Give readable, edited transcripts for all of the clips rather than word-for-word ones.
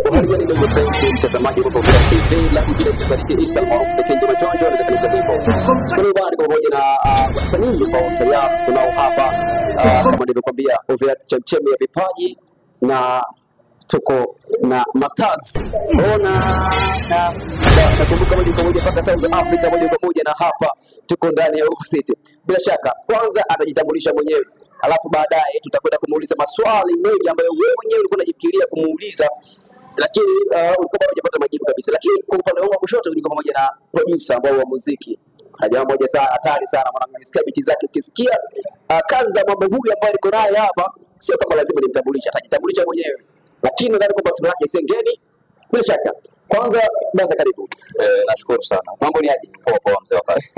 Uhalia ni ndugu mpenzi mtazamaji wa Uvira TV, langu jina ni Sadiki Isa maarufu the King Majonjo, anaweza kanita hivyo. Siku leo bado pamoja na wasanii ambao tayari tunao hapa, kama nilivyokuambia Uvira chemchemi ya vipaji, na tuko na Masters. Nakumbuka moja kwa moja mpaka South Africa, moja kwa moja na hapa tuko ndani ya Uvira City. Bila shaka kwanza atajitambulisha mwenyewe, alafu baadaye tutakwenda kumuuliza maswali mengi ambayo wewe mwenyewe ulikuwa unajifikiria kumuuliza, lakini ulikuwa bado hujapata majibu kabisa. Lakini kwa upande wangu wa kushoto niko pamoja na producer ambao wa muziki. Kuna jamaa mmoja sana hatari sana, mwanangu, nisikia biti zake, ukisikia kazi za mambo huyu ambaye niko naye hapa, sio kama lazima nimtambulishe, atajitambulisha mwenyewe. Lakini nadhani kwa sura yake isengeni. Bila shaka kwanza basi karibu. Nashukuru sana. Mambo ni aje? Poa mzee wa kazi.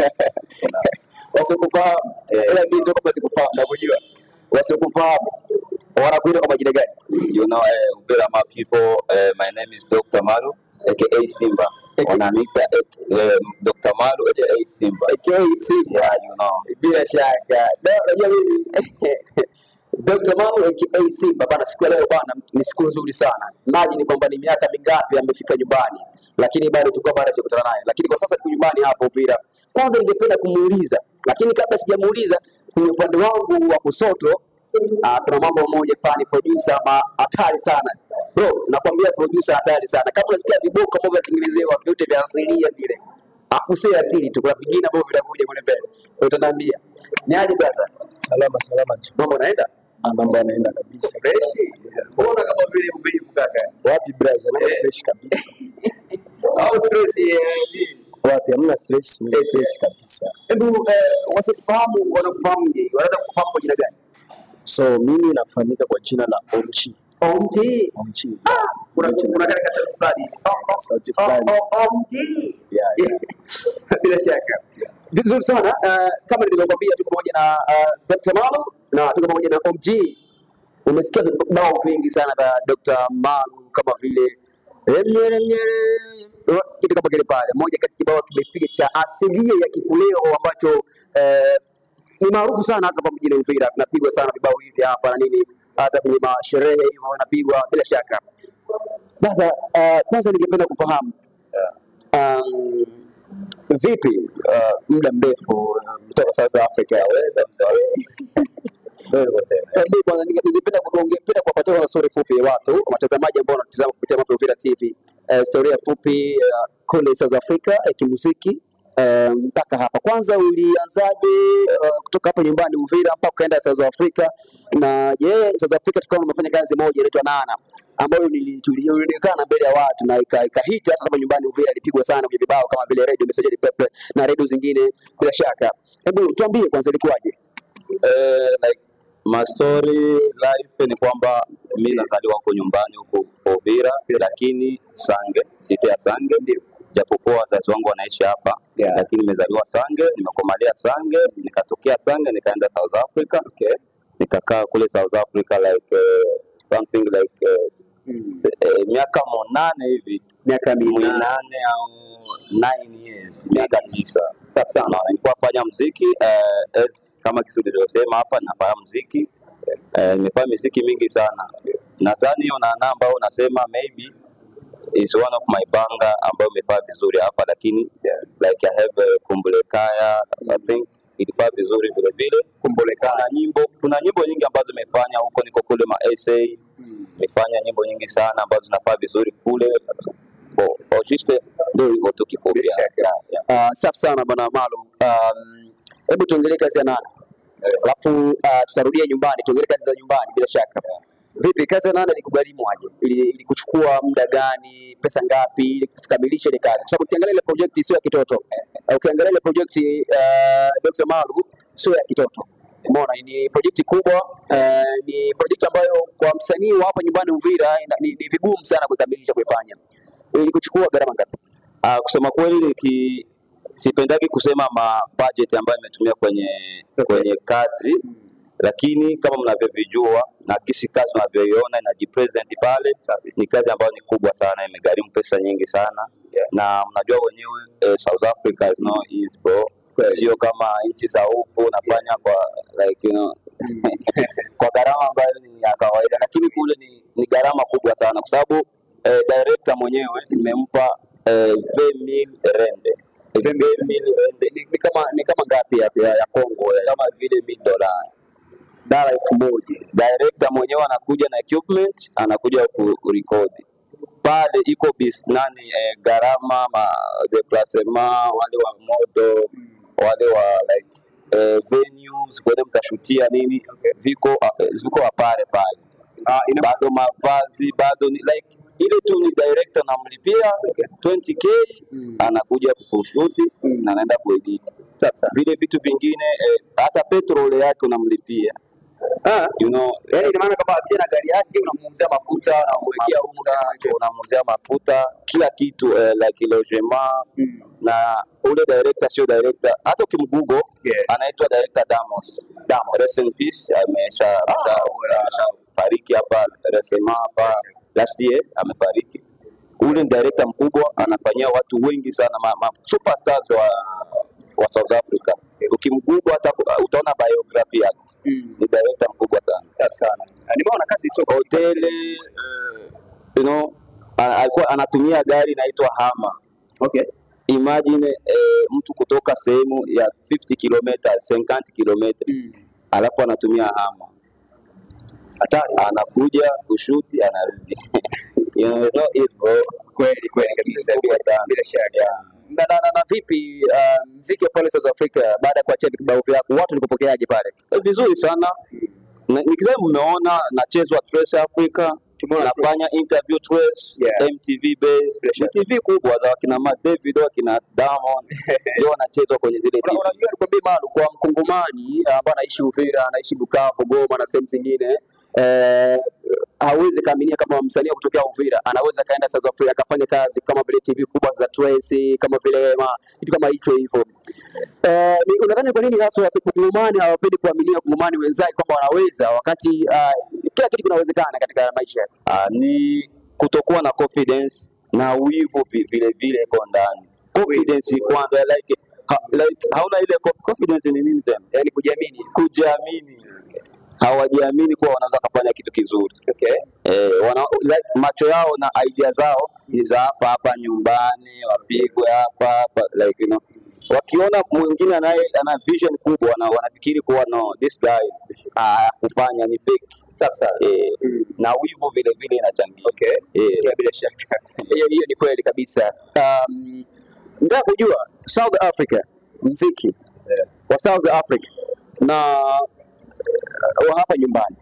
Wasiokufahamu, ila mimi sio kama sikufahamu, nakujua. Wasiokufahamu wanakuita kwa majina gani? You know, Uvira my people, my name is Dr. Malu, aka Simba. Wananiita Dr. Malu, aka Simba. aka Simba. Yeah, you know. Bila shaka. Unajua mimi Dr. Malu aka Simba bana, siku leo bana ni siku nzuri sana. Maji ni kwamba ni miaka mingapi amefika nyumbani, lakini bado tuko bado tukutana naye. Lakini kwa sasa tuko nyumbani hapo Uvira. Kwanza ningependa kumuuliza, lakini kabla sijamuuliza, kwenye upande wangu wa kusoto kuna mambo moja fani, producer hatari sana. Bro, nakwambia producer hatari sana. Kama unasikia viboko ambavyo vinatengenezewa vyote vya asilia vile, si asili tu, kuna vingine ambavyo vinakuja kule mbele. Utaniambia ni aje brother? Salama. Mambo naenda? Mambo yanaenda kabisa. Fresh? Mbona kama vile mbili mkaka? Wapi brother? Fresh kabisa. Au stress Wapi? Hamna stress, ni fresh kabisa. Hebu wasifahamu wanakufahamu je? Wanaweza kufahamu kwa jina gani? So mimi nafahamika kwa jina la OG. OG. Kuna katika sauti fulani. OG. Yeah. Bila shaka. Vizuri sana. Kama nilivyokuambia tuko pamoja na Dr. Malu na tuko pamoja na OG. Umesikia vibao vingi sana vya Dr. Malu kama vile kitu kama kile pale. Moja kati kibao kimepiga cha asilia ya Kifuleo ambacho ni maarufu sana hapa mjini Uvira. Tunapigwa sana vibao hivi hapa na nini, hata kwenye masherehe hivyo wanapigwa bila shaka. Sasa kwanza ningependa kufahamu vipi muda mrefu kutoka South Africa kwanza ningependa kuwapatia story fupi watu watazamaji ambao wanatazama kupitia Uvira TV, historia fupi kule South Africa kimuziki mpaka hapa. Kwanza ulianzaje kutoka hapa nyumbani Uvira mpaka ukaenda South Africa? Na je, South Africa tukawa umefanya kazi moja inaitwa Nana ambayo tulionekana mbele ya watu na ikahit hata hapa nyumbani Uvira, ilipigwa sana kwenye vibao kama vile Radio Message Pepe na radio zingine bila shaka. Hebu tuambie kwanza ilikuwaje? Like my story life ni kwamba mimi nazaliwa huko nyumbani huko Uvira, lakini Sange, city ya Sange ndio. Japokuwa wazazi wangu wanaishi hapa, lakini nimezaliwa Sange, nimekomalia Sange, nikatokea Sange nikaenda South Africa. Nikakaa kule South Africa like something like miaka 8 hivi, miaka 8 au 9 years, miaka 9. Sawa sana. Nilikuwa nafanya muziki kama kitu nilichosema hapa, nafanya muziki. Nimefanya muziki mingi sana. Nadhani hiyo Nana ambao unasema maybe is one of my banga ambayo imefaa vizuri hapa, lakini like I have Kumbulekaya, I think ilifaa vizuri vile vile. Kumbulekaya kuna nyimbo nyingi ambazo nimefanya huko, niko kule SA, nimefanya nyimbo nyingi sana ambazo zinafaa vizuri kule. Just ndio hivyo tu kifupi. Safi sana bwana Malu. Hebu tuongelee kazi ya Nana. Alafu tutarudia nyumbani, tuongelee kazi za nyumbani bila shaka. Vipi kazi ya Nana ilikugharimu aje? Ilikuchukua muda gani, pesa ngapi ili kukamilisha ile kazi? Kwa sababu ukiangalia ile project sio ya kitoto. Ukiangalia ile project Dr. Malu sio ya kitoto. Umeona ni project kubwa, ni project ambayo kwa msanii wa hapa nyumbani Uvira ni vigumu sana kukamilisha kuifanya. Ilikuchukua gharama ngapi? Kusema kweli sipendagi kusema budget ambayo nimetumia kwenye kazi, lakini kama mnavyojua na kisi kazi mnavyoiona inajipresent pale, ni kazi ambayo ni kubwa sana, imegharimu pesa nyingi sana. Na mnajua wenyewe South Africa is not easy bro. Sio kama nchi za huko unafanya kwa like you know kwa gharama ambayo ni ya kawaida, lakini kule ni gharama kubwa sana, kwa sababu director mwenyewe nimempa 20,000 rende. 20,000 rende Ni kama ngapi ya Kongo? kama vile $1,000. Dola 1,000. Director mwenyewe anakuja na equipment, anakuja kurecord pale, iko gharama deplacement, wale wa moto, wale wa like venues kwenye mtashutia nini, viko pale bado mavazi bado ni like ile tu ni director namlipia 20k, anakuja kushuti na anaenda kuedit. Vile vitu vingine hata petrol yake unamlipia. You know, yani ina maana kama akija na gari yake unamuuzia mafuta na umwekea huko, unamuuzia mafuta, kila kitu like logement. Na ule director sio director, hata ukimgoogle anaitwa director Damos. Rest in peace, amesha fariki hapa resema hapa last year, amefariki. Ule director mkubwa, anafanyia watu wengi sana superstars wa South Africa. Ukimgoogle hata utaona biography yake. Ni director mkubwa sana. Nimeona kazi sio hoteli, you know, alikuwa anatumia gari inaitwa Hammer. Imagine mtu kutoka sehemu ya 50 km, 50 km, alafu anatumia Hammer. Hatari, anakuja kushuti anarudi. You know, no bro. Kweli kabisa, bila shaka. Na vipi muziki wa pale South Africa baada ya kuachia vibao vyako, watu walikupokeaje pale? Vizuri sana. Nikisema mmeona nachezwa Trace Africa, nafanya interview Trace, MTV base, MTV kubwa za wakina David, wakina Diamond, ndio wanachezwa kwenye zile TV. Unajua nikwambie Malu, kwa Mkongomani ambaye anaishi Uvira, anaishi Bukavu, Goma na sehemu zingine, hawezi kaaminia kama msanii kutokea Uvira anaweza kaenda South Africa akafanya kazi kama vile TV kubwa za Trace, kama vile kitu kama hicho hivyo. Unadhani kwa nini hasa Wakongomani hawapendi kuaminia Wakongomani wenzao kwamba wanaweza, wakati kila kitu kinawezekana katika maisha? Ni kutokuwa na confidence na wivu vile kwa ndani. Confidence kwanza, like hauna ile confidence. Ni nini tena? Yani kujiamini. Hawajiamini kuwa wanaweza kufanya kitu kizuri. Like macho yao na idea zao ni za hapa nyumbani, wapigwe hapa like you know. Wakiona mwingine ana vision kubwa na wanafikiri kuwa no, this guy kufanya ni fake. Na wivu vile inachangia. Bila shaka. Hiyo ni kweli kabisa. Nataka kujua South Africa, muziki wa South Africa na wa hapa nyumbani,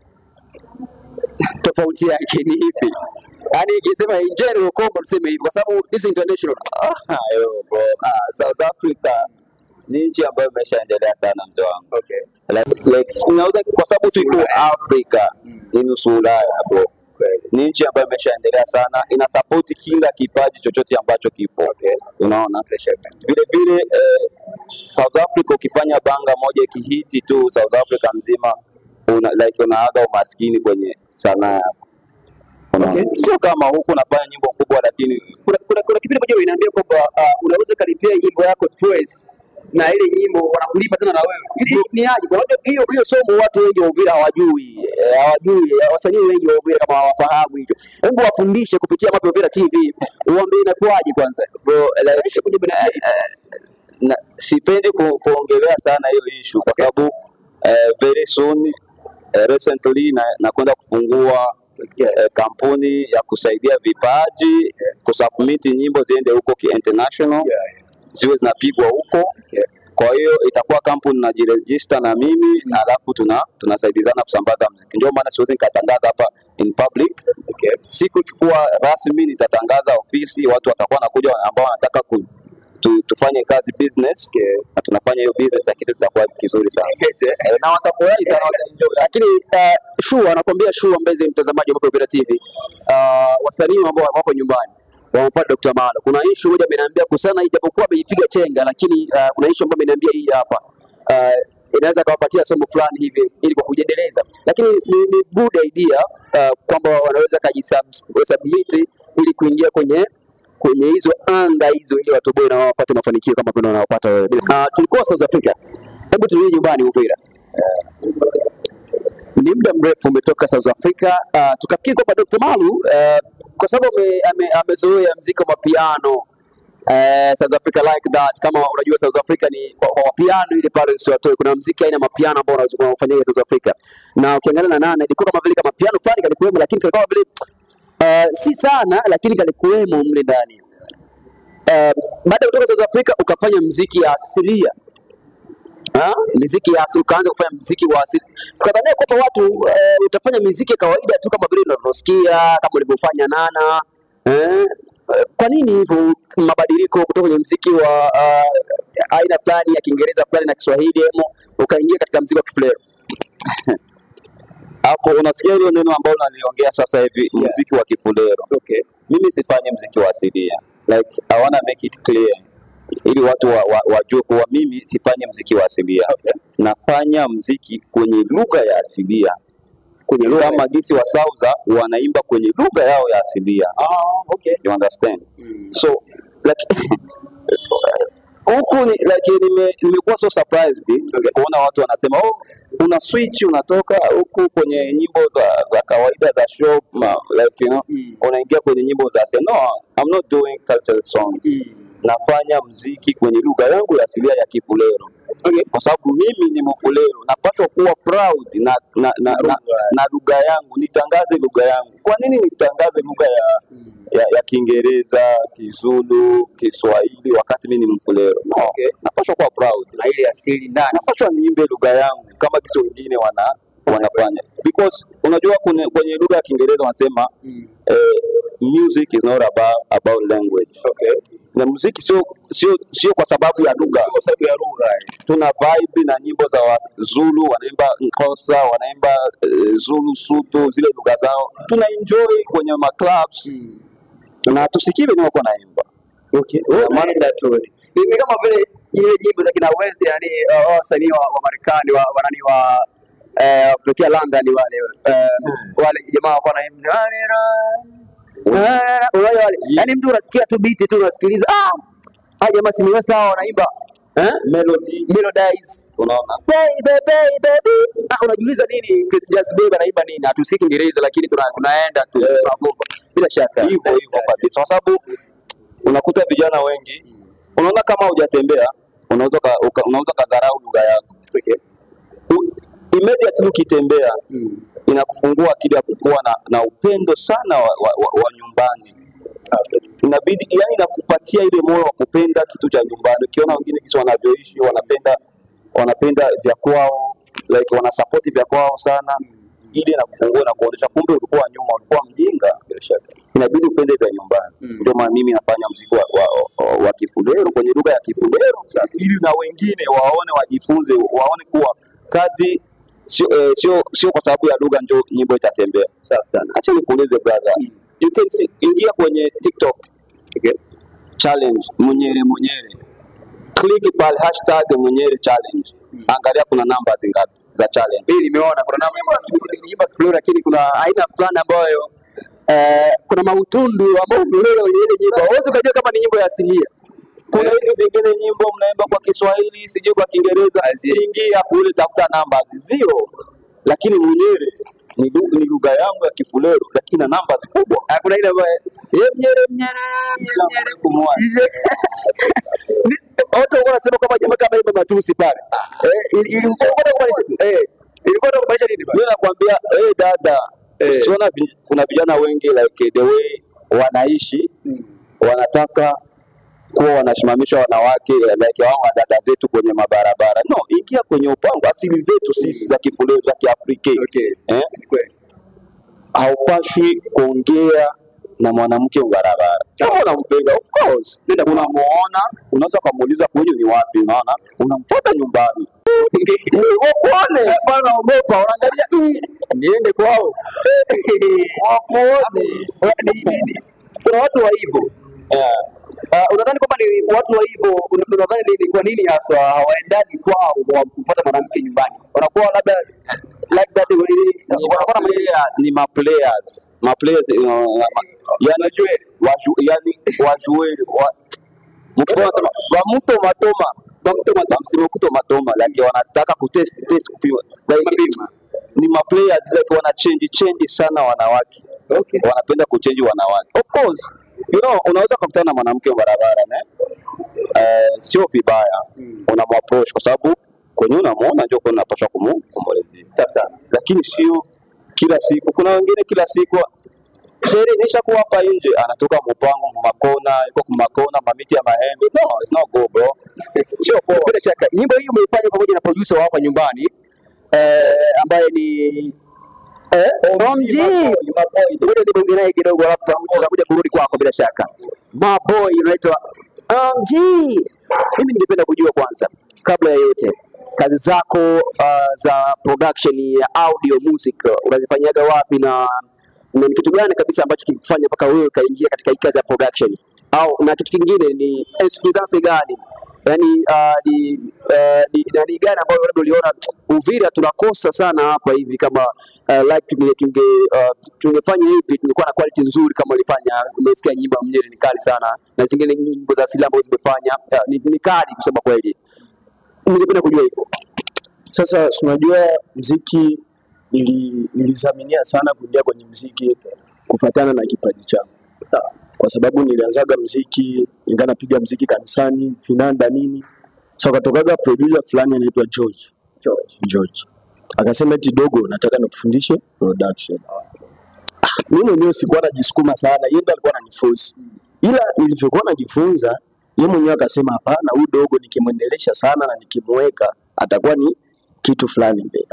tofauti yake ni ipi? Yani ikisema in general kombo tuseme hivi, kwa sababu this international. South Africa ni nchi ambayo imeshaendelea sana mzee wangu. Like kwa sababu tuko Africa, ni nusu Ulaya bro. Ni nchi ambayo imeshaendelea sana, ina support kila kipaji chochote ambacho kipo. Unaona? Vile South Africa ukifanya banga moja ikihiti tu South Africa mzima unaaga umaskini kwenye sanaa yako. Sio kama huku unafanya nyimbo kubwa, lakini kuna kipindi moja inaambia kwamba unaweza kalipia nyimbo yako Trace na ile nyimbo wanakulipa tena na wewe. Ni aje? Kwa hiyo somo watu wengi wa Uvira hawajui. Wasanii wengi wa Uvira kama hawafahamu hicho. Hebu wafundishe kupitia Mapi Uvira TV. Uambie inakuaje kwanza. Bro, sipendi kuongelea sana hiyo issue kwa sababu very soon recently nakwenda kufungua kampuni ya kusaidia vipaji kusubmit nyimbo ziende huko international, ziwe zinapigwa huko. Kwa hiyo itakuwa kampuni najiregister na mimi, alafu tunasaidizana kusambaza muziki. Ndio maana siwezi nikatangaza hapa in public. Siku ikikuwa rasmi nitatangaza ofisi, watu watakuwa nakuja ambao wanataka tufanye kazi business, na tunafanya hiyo business, lakini tutakuwa kizuri sana na watafurahi sana wataenjoy. Lakini anakuambia Mbezi, mtazamaji wa Mapi Uvira TV, wasanii ambao wako nyumbani wamfuata Dr. Malo, kuna issue moja ameniambia kusana, ijapokuwa amejipiga chenga, lakini kuna issue ambayo ameniambia hii hapa inaweza kuwapatia somo fulani hivi ili kwa kujiendeleza, lakini ni good idea kwamba wanaweza kujisubmit ili kuingia kwenye hizo anga hizo, ili watoboe na wapate mafanikio kama vile wanapata wewe. Tulikuwa South Africa, hebu turudi nyumbani Uvira. Ni muda mrefu umetoka South Africa, tukafikiri kwamba Dr. Malu kwa sababu amezoea muziki wa piano South Africa like that. Kama unajua South Africa ni kwa piano ile pale sio tu, kuna muziki aina mapiano ambao unaweza kufanyia South Africa, na ukiangalia na Nana ilikuwa kama vile kama piano fulani kalikuwemo, lakini kalikuwa vile si sana, lakini kalikuwemo mle ndani. Baada kutoka South Africa ukafanya muziki ya asilia, muziki ya asili, ukaanza kufanya muziki wa asili. Tukadhania kwamba watu utafanya muziki ya kawaida tu kama vile unavyosikia kama ulivyofanya Nana. Kwa nini hivyo mabadiliko kutoka kwenye muziki wa aina fulani ya Kiingereza fulani na Kiswahili ukaingia katika muziki wa Kifulero? Hapo unasikia ile neno ambalo naliongea sasa hivi, muziki wa Kifulero. Okay. Mimi sifanyi muziki wa asilia. Like I wanna make it clear ili watu wajue kuwa mimi sifanyi muziki wa asilia. Okay. Nafanya muziki kwenye lugha ya asilia. Kwenye lugha kama jinsi wa Sauza wanaimba kwenye lugha yao ya asilia. Okay. You understand? So like huku nimekuwa so surprised kuona watu wanasema una switch unatoka huku kwenye nyimbo za kawaida za shop like you know unaingia kwenye nyimbo za no, I'm not doing cultural songs. Nafanya muziki kwenye lugha yangu ya asilia ya Kifulero. Okay. Kwa sababu mimi ni Mfulero, napaswa kuwa proud na lugha yangu, nitangaze lugha yangu. Kwa nini nitangaze lugha ya Kiingereza, Kizulu, Kiswahili wakati mimi ni Mfulero? No. Okay. Napaswa kuwa proud na ile asili ndani. Napaswa niimbe lugha yangu kama kisi wengine wanafanya. Because unajua kwenye lugha ya Kiingereza wanasema music is not about language. Okay. Na muziki sio kwa sababu ya lugha. Kwa sababu ya lugha. Tuna vibe na nyimbo za Zulu, wanaimba Nkosa, wanaimba Zulu Suto, zile lugha zao. Tuna enjoy kwenye clubs. Na tusikiwe ni wako naimba. Okay. Maana tu ni kama vile ile nyimbo za kina West, yani wasanii wa Marekani wa kutokea London wale jamaa wanaimba yani mtu unasikia tu beat tu unasikiliza jamaa si West hao wanaimba melodies, unaona baby unajiuliza nini Just Baby anaimba nini? Hatusiki Kiingereza lakini tunaenda tu bila shaka hivyo kabisa, kwa sababu unakuta vijana wengi, unaona kama hujatembea unaweza kadharau lugha yako. Okay. Immediately ukitembea inakufungua akili ya kukua na upendo sana wa nyumbani. Inabidi yani inakupatia ile moyo wa kupenda kitu cha nyumbani. Ukiona wengine kisi wanavyoishi wanapenda vya kwao, like wanasupport vya kwao sana, ile inakufungua na kuonyesha kumbe ulikuwa nyuma, ulikuwa mjinga. Bila shaka inabidi upende vya nyumbani. Ndio maana mimi nafanya muziki wa Kifulero kwenye lugha ya Kifulero ili na wengine waone, wajifunze, waone kuwa kazi sio kwa sababu ya lugha ndio nyimbo itatembea. Sawa sana. Acha nikuulize brother. You can see, ingia kwenye TikTok. Okay. Challenge Munyere. Click pale #Munyere challenge. Angalia kuna namba ngapi za challenge. Mimi nimeona kuna namba nyimbo Kifulero, lakini kuna aina fulani ambayo kuna mautundu ambao Kifulero ile nyimbo. Huwezi kujua kama ni nyimbo ya asilia. Kuna hizi zingine nyimbo mnaimba kwa Kiswahili, sijui kwa Kiingereza. Ingia kule tafuta namba 0. Lakini Munyere ni lugha yangu ya Kifulero lakini na namba kubwa. Kuna ile ambayo Munyere watu wanasema kama jamaa kama hiyo matusi pale. Ilikuwa kumaanisha nini bwana? Mimi nakwambia dada, usiona kuna vijana wengi like the way wanaishi wanataka kuwa wanasimamisha wanawake like wao dada zetu kwenye mabarabara. No, ingia kwenye upango asili zetu sisi za Kifulero za Kiafrika. Okay. Haupashwi kuongea na mwanamke barabara. Kama unampenda of course, nenda unamuona, unaweza kumuuliza huyu ni wapi, unaona? Unamfuata nyumbani. Wakuone, bwana ogopa, unaangalia niende kwao. Wakuone. Kuna watu wa hivyo. Unadhani kwamba ni watu wa hivyo, unadhani ni kwa nini hasa hawaendani kwao kufuata mwanamke nyumbani? Wanakuwa labda like that ni players yani wajueli mkiona msimukuto matoma like wanataka kutest kupima like ni players like wana change sana wanawake. wanapenda kuchange wanawake. Of course, unaweza kukutana na mwanamke wa barabara sio vibaya, unamapproach kwa sababu kwenye unamuona ndio kwa unapaswa kumwelezea. Sasa Lakini sio kila siku. Kuna wengine kila siku sherehe nishakuwa hapa nje anatoka mpango makona, yuko kumakona mamiti ya maembe. No, it's not go bro. sio poa. Bila shaka nyimbo hii umeifanya pamoja na producer wa hapa nyumbani ambaye ni OMG. Ngoja nibonge naye kidogo alafu tutakuja kurudi kwako bila shaka. My boy unaitwa OMG. Mimi ningependa kujua kwanza kabla ya yote kazi zako za production ya audio music unazifanyaga wapi na ni kitu gani kabisa ambacho kilifanya mpaka wewe kaingia katika kazi ya production? Au na kitu kingine ni experience gani? Yaani ni gani ambayo labda uliona Uvira tunakosa sana hapa hivi kama like tungefanya hivi tungekuwa na quality nzuri kama ulifanya. Umesikia nyimbo ya Mnyeri ni kali sana na zingine nyimbo za asili ambazo zimefanya ni kali kusema kweli. Ningependa kujua hivyo. Sasa unajua muziki nilizaminia sana kuingia kwenye muziki kufuatana na kipaji changu. Kwa sababu nilianzaga muziki, ingawa napiga muziki kanisani, finanda nini. Sasa katokaga producer fulani anaitwa George. Akasema eti dogo nataka nikufundishe production. Mimi mwenyewe sikuwa najisukuma sana, yeye ndo alikuwa ananiforce. Ila nilivyokuwa najifunza, yeye mwenyewe akasema hapana, huyu dogo nikimwendelesha sana na nikimweka atakuwa ni kitu fulani mbele.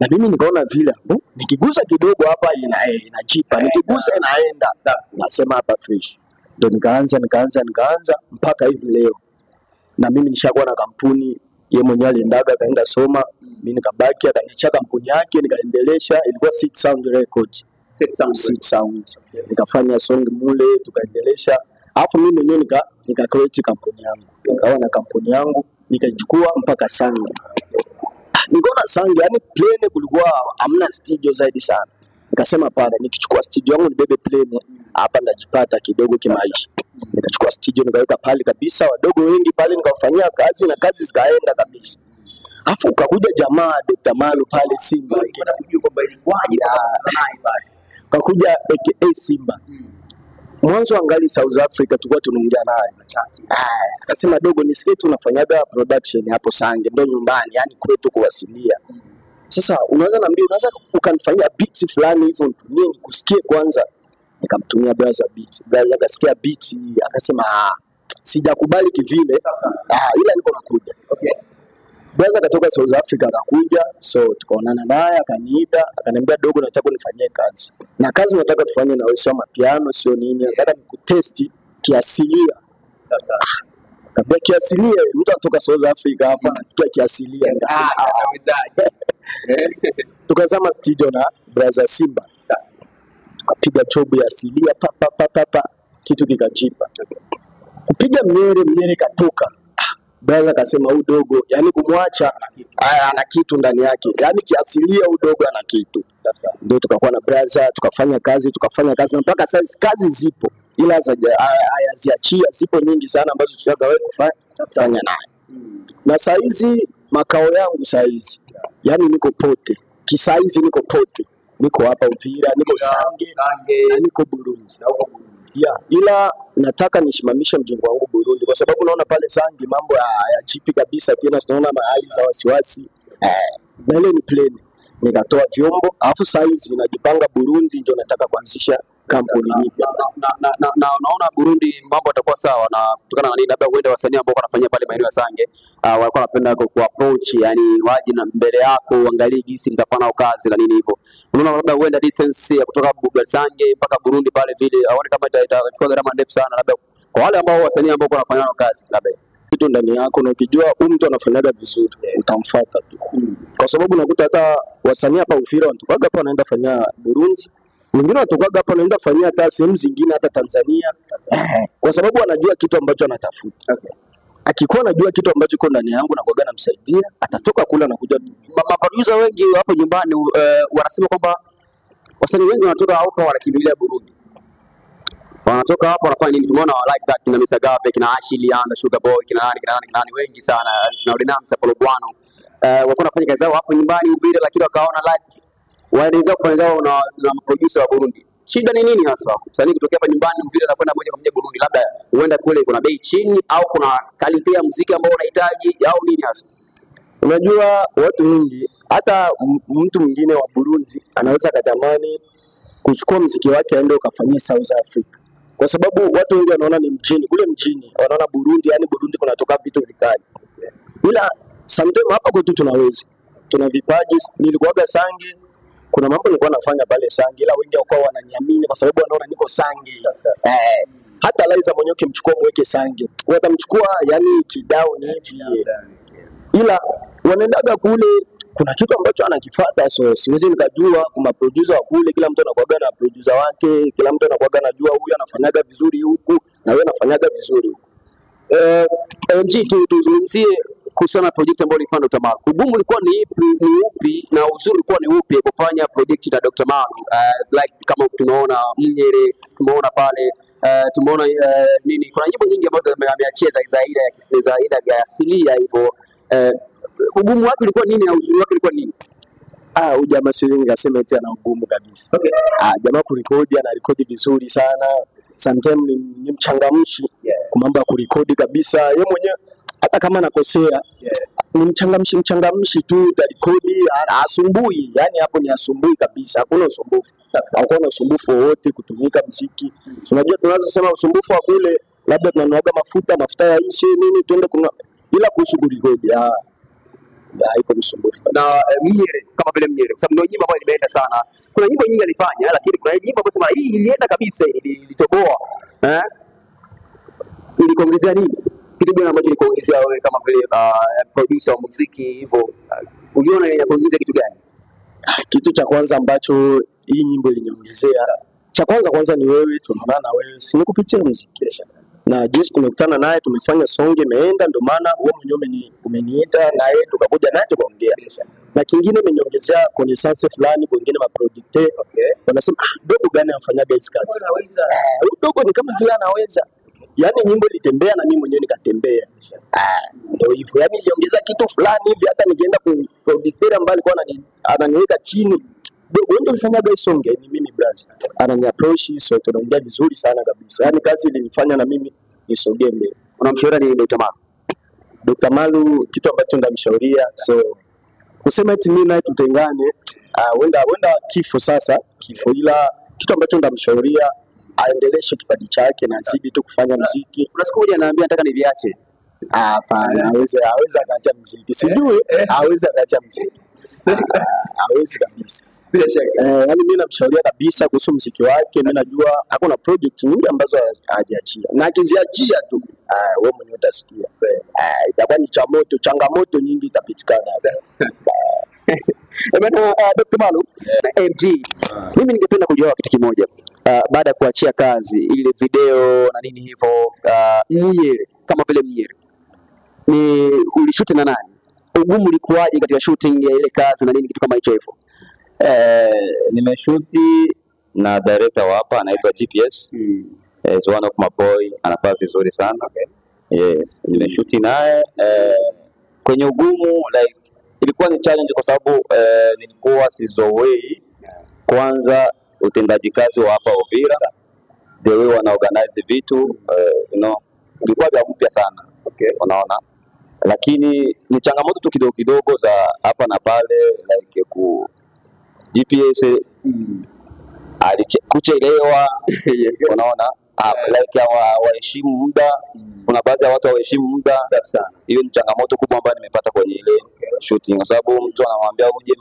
Na mimi nikaona vile nikigusa kidogo hapa inajipa, nikigusa inaenda. Nasema hapa fresh. Ndio nikaanza mpaka hivi leo. Na mimi nishakuwa na kampuni, yeye mwenyewe aliendaga kaenda soma, mimi nikabaki akaniacha kampuni yake nikaendelesha, ilikuwa Sit Sound Records. Sit Sound. Nikafanya song mule tukaendelesha. Alafu mimi mwenyewe nika create kampuni yangu. Nikawa na kampuni yangu nikachukua mpaka Sange. Nikaona Sange yani plane kulikuwa hamna studio zaidi sana. Nikasema pale nikichukua studio yangu nibebe plane hapa ndajipata kidogo kimaisha. Nikachukua studio nikaweka pale kabisa, wadogo wengi pale nikawafanyia kazi na kazi zikaenda kabisa. Afu ukakuja jamaa Dr. Malu pale Simba. Unajua kwamba ilikuwaje naye pale. Kakuja aka Simba. Mwanzo angali South Africa tulikuwa tunaongea naye. Akasema dogo nisikie tu unafanyaga production hapo Sange ndio nyumbani, yani kwetu kuwasilia. Sasa unaweza ukanifanyia beats fulani hivyo nitumie nikusikie kwanza. Nikamtumia brother beat. Brother akasikia beat akasema sijakubali kivile. Ila niko nakuja. Okay. Brother katoka South Africa akakuja, so tukaonana naye akaniita, akaniambia dogo nataka unifanyie kazi. Na kazi nataka tufanye na wewe sio mapiano sio nini, nataka nikutesti kiasilia. Sasa kabla kiasilia mtu anatoka South Africa hapa anafikia kiasilia nikasema anawezaje? Tukazama studio na brother Simba. Kupiga job ya asilia pa kitu kikajipa. Kupiga Mnyeri katoka. Brother akasema huyu dogo, yani kumwacha ana kitu ndani yake. Yani kiasilia huyu dogo ana kitu. Sasa ndio tukakuwa na brother, tukafanya kazi na mpaka sasa kazi zipo. Ila hayaziachia, zipo nyingi sana ambazo tushagawahi kufanya naye. Na saizi makao yangu saizi, yani niko pote. Kisaizi niko pote. Niko hapa Uvira, niko Sange, na niko Burundi. Ila nataka nishimamisha mjengo wangu Burundi kwa sababu naona pale Sange mambo ya jipi kabisa, tena tunaona mahali za wasiwasi. Na ile ni plane. Nikatoa vyombo, alafu saizi najipanga Burundi ndio nataka kuanzisha kampuni mpya. Na unaona Burundi mambo yatakuwa sawa na kutokana na nini, labda uende wasanii ambao wanafanyia pale maeneo ya Sange walikuwa wanapenda ku-approach, yani waje na mbele yako uangalie jinsi mtafanya kazi na nini hivyo. Unaona labda uenda distance ya kutoka Sange mpaka Burundi pale vile aone kama itachukua gharama ndefu sana, labda kwa wale ambao wasanii ambao wanafanya kazi labda kitu ndani yako na ukijua mtu anafanyaga vizuri utamfuata tu. Kwa sababu unakuta hata wasanii hapa Uvira wanatoka hapa wanaenda fanya Burundi, wengine wanatoka hapa wanaenda fanya hata sehemu zingine hata Tanzania, kwa sababu anajua kitu ambacho anatafuta. Akikuwa anajua kitu ambacho kiko ndani yangu na kuaga namsaidia, atatoka kule na kuja. Maproducer wengi hapo nyumbani wanasema kwamba wasanii wengi wanatoka hapa wanakimbilia Burundi. Wanatoka hapo wanafanya nini? Tumeona like that kina Mr. Gave, kina Ashili Anda, Sugar Boy, kina nani wengi sana, na Ordinamsa Polo Bwano. Wako wanafanya kazi zao hapo nyumbani Uvira, lakini wakaona like waendeleza kufanya zao na producer wa Burundi. shida ni nini hasa? Msanii kutokea hapa nyumbani vile anakwenda moja kwa moja Burundi, labda huenda kule kuna bei chini au kuna kalite ya muziki ambao unahitaji au nini hasa? Unajua watu wengi, hata mtu mwingine wa Burundi anaweza katamani kuchukua muziki wake aende ukafanyia South Africa, kwa sababu watu wengi wanaona ni mjini, kule mjini wanaona Burundi, yani Burundi kunatoka vitu vikali, ila sometimes hapa kwetu tunaweza, tuna vipaji. Nilikuwaga Sange, kuna mambo nilikuwa nafanya pale Sange, ila wengi wako wananiamini kwa sababu wanaona niko Sange. Hata Liza mwenyewe ukimchukua mweke Sange, watamchukua yani kidao ni hivi, ila wanaendaga kule kuna kitu ambacho anakifuata, so siwezi nikajua kuma producer wa kule, kila mtu anakuaga na producer wake, kila mtu anakuaga anajua huyu anafanyaga vizuri huku na wewe anafanyaga vizuri huku. MG, tuzungumzie kuhusiana na project ambayo ulifanya Dr. Malu. Ugumu ulikuwa ni upi na uzuri ulikuwa ni upi kufanya project na Dr. Malu? Like kama tunaona Mnyere, tumeona pale tumeona nini, kuna nyimbo nyingi ambazo ameachia za aina ya asilia hivyo. Ugumu wake ulikuwa nini na uzuri wake ulikuwa nini? Huyu jamaa siwezi nikasema eti ana ugumu kabisa. Okay. Jamaa kurekodi, ana rekodi vizuri sana. Sometimes ni mchangamshi kwa mambo ya kurekodi kabisa. Yeye mwenyewe hata kama anakosea ni mchangamshi tu, rekodi asumbui. Yani hapo ni asumbui kabisa. Hakuna usumbufu. Hakuna usumbufu wote kutumika muziki. Unajua tunaweza sema usumbufu wa kule labda tunanoaga mafuta yaishe nini tuende kuna, ila kuhusu kurekodi haiko msumbufu. Na Mnyere, kama vile Mnyere, kwa sababu ndio nyimbo ambayo imeenda sana. Kuna nyimbo nyingi alifanya, lakini kuna nyimbo ambayo sema hii ilienda kabisa, ilitoboa. Ilikuongezea nini? Kitu gani ambacho ilikuongezea wewe kama vile producer wa muziki hivyo? Uliona inakuongezea kitu gani? Kitu cha kwanza ambacho hii nyimbo iliniongezea, cha kwanza ni wewe, tunaona na wewe, si nikupitia muziki. Na jinsi tumekutana naye tumefanya song imeenda, ndio maana wewe mwenyewe umeniita na yeye tukakuja naye tukaongea. Na kingine imeniongezea kwenye sense fulani, wengine ma producteur wanasema dogo gani afanyaga hizo kazi. Dogo ni kama vile anaweza. Yaani nyimbo ilitembea na mimi mwenyewe nikatembea. Ndio hivyo. Yaani iliongeza kitu fulani hivi, hata nikienda kwa producteur ambaye alikuwa ananiweka chini. Dogo ndio alifanyaga hizo song, ni mimi brother. Anani approach, so tunaongea vizuri sana kabisa. Yaani kazi ilinifanya na mimi nisogee mbele. Unamshauri ni Dr. Malu? Dr. Malu kitu ambacho ndamshauria, so kusema eti mimi naye tutengane, wenda kifo, ila kitu ambacho ndamshauria aendeleshe kipaji chake na azidi tu kufanya muziki. Kuna siku moja anaambia nataka niviache. Hapana, hawezi akaacha muziki. Sijui hawezi akaacha muziki. Hawezi kabisa. Bila shaka. Yaani mimi namshauria kabisa kuhusu muziki wake. Mimi najua hakuna project nyingi ambazo hajaachia. Na akiziachia tu, wewe mwenyewe utasikia. Itakuwa ni changamoto nyingi itapitikana. Bwana Dr. Malu na MG, mimi ningependa kujua kitu kimoja. Baada ya kuachia kazi ile video na nini hivyo, Mnyere, kama vile Mnyere, ni ulishoot na nani? Ugumu ulikuwaje katika shooting ya ile kazi na nini kitu kama hicho hivyo? Nimeshuti na director wa hapa anaitwa GPS. Is one of my boy, anafanya vizuri sana. Yes, nimeshuti naye. Kwenye ugumu like ilikuwa ni challenge kwa sababu nilikuwa sizoei kwanza utendaji kazi wa hapa Uvira, the way wana organize vitu, ilikuwa vya mpya sana. Unaona, lakini ni changamoto tu kidogo za hapa na pale, like GPS kuchelewa. Unaona, like waheshimu muda. Kuna baadhi ya watu hawaheshimu muda. Hiyo ni changamoto kubwa ambayo nimepata kwenye ile shooting, kwa sababu mtu anamwambia uje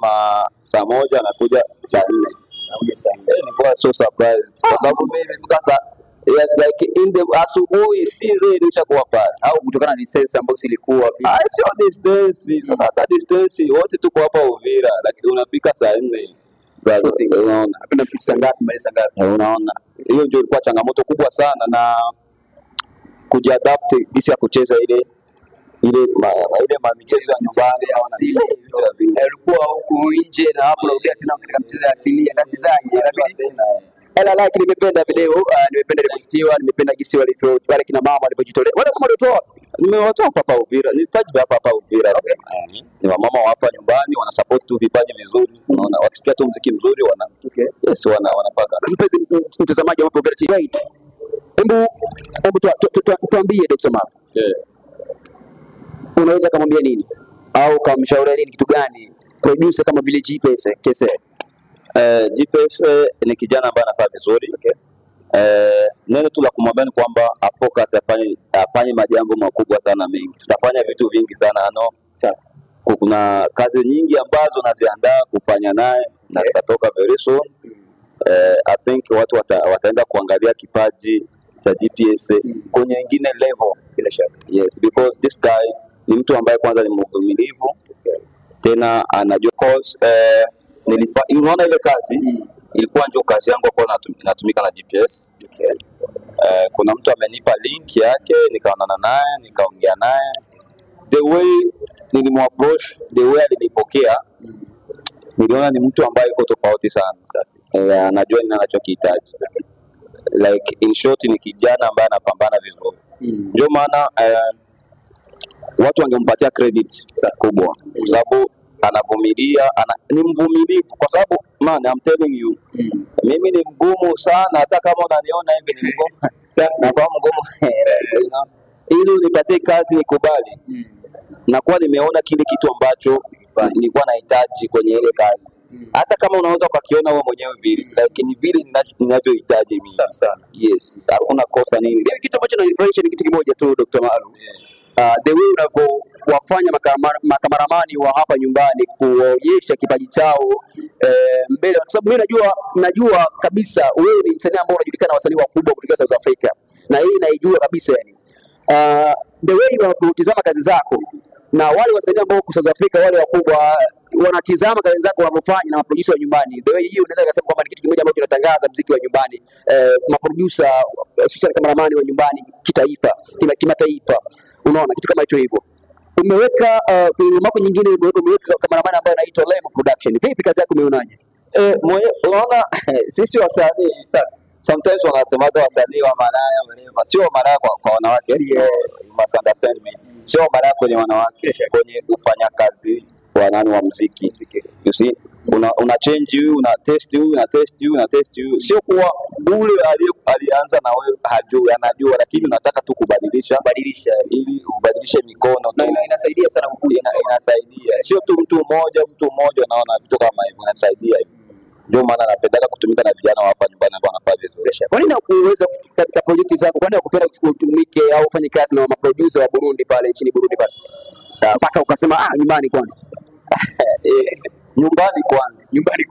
saa 1 anakuja saa 4. Nilikuwa so surprised kwa sababu mimi sasa like in the asubuhi season ilishakuwa pale, au kutokana na distance ambayo ilikuwa sio distance, hata distance wote tuko hapa Uvira, lakini unafika saa 4. Unaona napenda kufika ngapi mali ngapi. Unaona hiyo ndio ilikuwa changamoto kubwa sana, na kujiadapt jinsi ya kucheza ile michezo ya nyumbani. Alikuwa huko nje na hapo narudia tena katika michezo ya asili ya ndachizaji inabidi like nimependa video, nimependa ripoti, nimependa jinsi walivyobariki na mama walivyojitolea. Wale kama ndio Nimewatoa hapa Uvira, ni vipaji vya hapa Uvira. Ni wamama wa hapa nyumbani wana support tu vipaji vizuri, unaona, wakisikia tu muziki mzuri yes wanapaka. Mpenzi mtazamaji wa Uvira TV, hebu tuambie Dr. Mark, unaweza kumwambia nini au kumshauri nini, kitu gani producer kama vile GPS Kese? GPS ni kijana ambaye anafanya vizuri. Neno tu la kumwambia ni kwamba afocus, afanye majambo makubwa sana mengi. Tutafanya vitu vingi sana kuna kazi nyingi ambazo naziandaa kufanya naye na zitatoka very soon. I think watu wataenda kuangalia kipaji cha GPS kwenye nyingine level bila shaka. Yes, because this guy ni mtu ambaye kwanza ni mvumilivu, tena anajua cause unaona ile kazi ilikuwa ndio kazi yangu kwa natumika na GPS. Kuna mtu amenipa link yake, nikaonana naye, nikaongea naye, the way nilimapproach, the way alinipokea, niliona ni mtu ambaye yuko tofauti sana. Anajua nini anachokihitaji. Like in short, ni kijana ambaye anapambana vizuri. Ndio maana watu wangempatia credit kubwa kwa sababu anavumilia, ni mvumilivu, kwa sababu man, I'm telling you, mimi ni mgumu sana, hata kama unaniona hivi ni mgumu na kwa mgumu ili unipatie kazi nikubali, na kwa nimeona kile kitu ambacho nilikuwa nahitaji kwenye ile kazi. Hata kama unaweza ukakiona wewe mwenyewe vile, lakini vile ninavyohitaji mimi sana. Yes, hakuna kosa nini. Kitu ambacho kinanifurahisha ni kitu kimoja tu, Dr. Malu. The way unavyowafanya makamaramani wa hapa nyumbani kuonyesha kipaji chao mbele, kwa sababu mimi najua kabisa wewe ni msanii ambaye unajulikana wasanii wakubwa kutoka South Africa, na hii naijua kabisa yani. The way unapotazama kazi zako na wale wasanii ambao kwa South Africa wale wakubwa wanatizama kazi zako wanafanya na maproducer wa nyumbani, the way hiyo unaweza kusema kwamba ni kitu kimoja ambacho kinatangaza muziki wa nyumbani, maproducer hususan kameramani wa nyumbani kitaifa, kimataifa. Unaona kitu kama hicho hivyo. Umeweka kwenye mako nyingine, umeweka kameramani ambaye anaitwa Lemo Production. Vipi kazi yako umeonaje? Unaona sisi wasanii sometimes wanasema wasanii wa malaya whatever. Sio malaya kwa wanawake, you must understand me. Sio malaya kwenye wanawake, kwenye kufanya kazi kwa nani wa muziki. You see, una change huyu, una test huyu, una test huyu, una test huyu. Sio kuwa ule alianza na wewe anajua, lakini unataka tu kubadilisha ili ubadilishe mikono. Na inasaidia sana kukuza, inasaidia. Sio tu mtu mmoja, unaona vitu kama hivyo inasaidia hivyo. Ndio maana napenda kutumika na vijana wa hapa nyumbani ambao wanafanya vizuri. Kwa nini unaweza katika project zako, kwa nini ukupenda kutumike au ufanye kazi na maproducer wa Burundi pale nchini Burundi pale? Mpaka ukasema nyumbani kwanza. Nyumbani kwanza.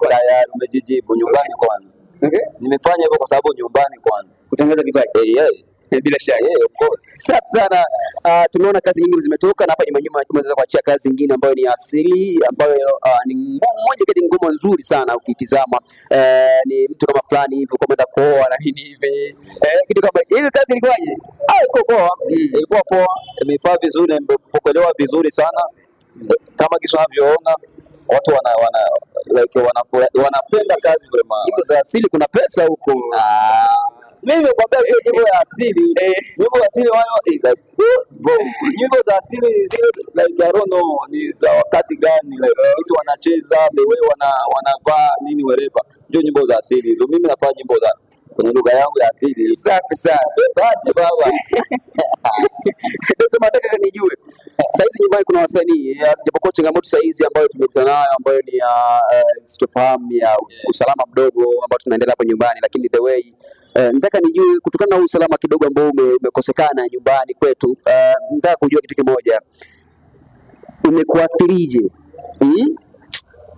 Tayari umejijibu, nyumbani kwanza. Nimefanya hivyo kwa sababu nyumbani kwanza. Kutangaza vipaji. Bila shaka. Of course. Safi sana. Tumeona kazi nyingi zimetoka na hapa nyuma tumeweza kuachia kazi nyingine ambayo ni asili, ambayo ni moja kati ngoma nzuri sana ukitizama. Ni mtu kama fulani hivi ukomenda kuoa na nini hivi. Kitu kama hiyo kazi ilikuwaje? Ilikuwa poa. Ilikuwa poa. Imefaa vizuri, imepokelewa vizuri sana. Kama kisa unavyoona watu wanapenda kazi vile. Nyimbo za asili kuna pesa huko. Mimi nakwambia hiyo nyimbo ya asili, nyimbo za asili nyimbo za asili like I don't know ni za wakati gani, like hizo wanacheza the way wanavaa nini whatever, ndio nyimbo za asili hizo. Mimi nafanya nyimbo za kwenye lugha yangu ya asili. Safi sana. Asante baba. Ndio nataka nijue. Saizi nyumbani kuna wasanii, japokuwa changamoto saizi ambayo tumekutana nayo ambayo ni sitofahamu ya usalama mdogo ambao tunaendelea hapa nyumbani, lakini the way nataka nijue kutokana na usalama kidogo ambao umekosekana nyumbani kwetu, nataka kujua kitu kimoja. Umekuathirije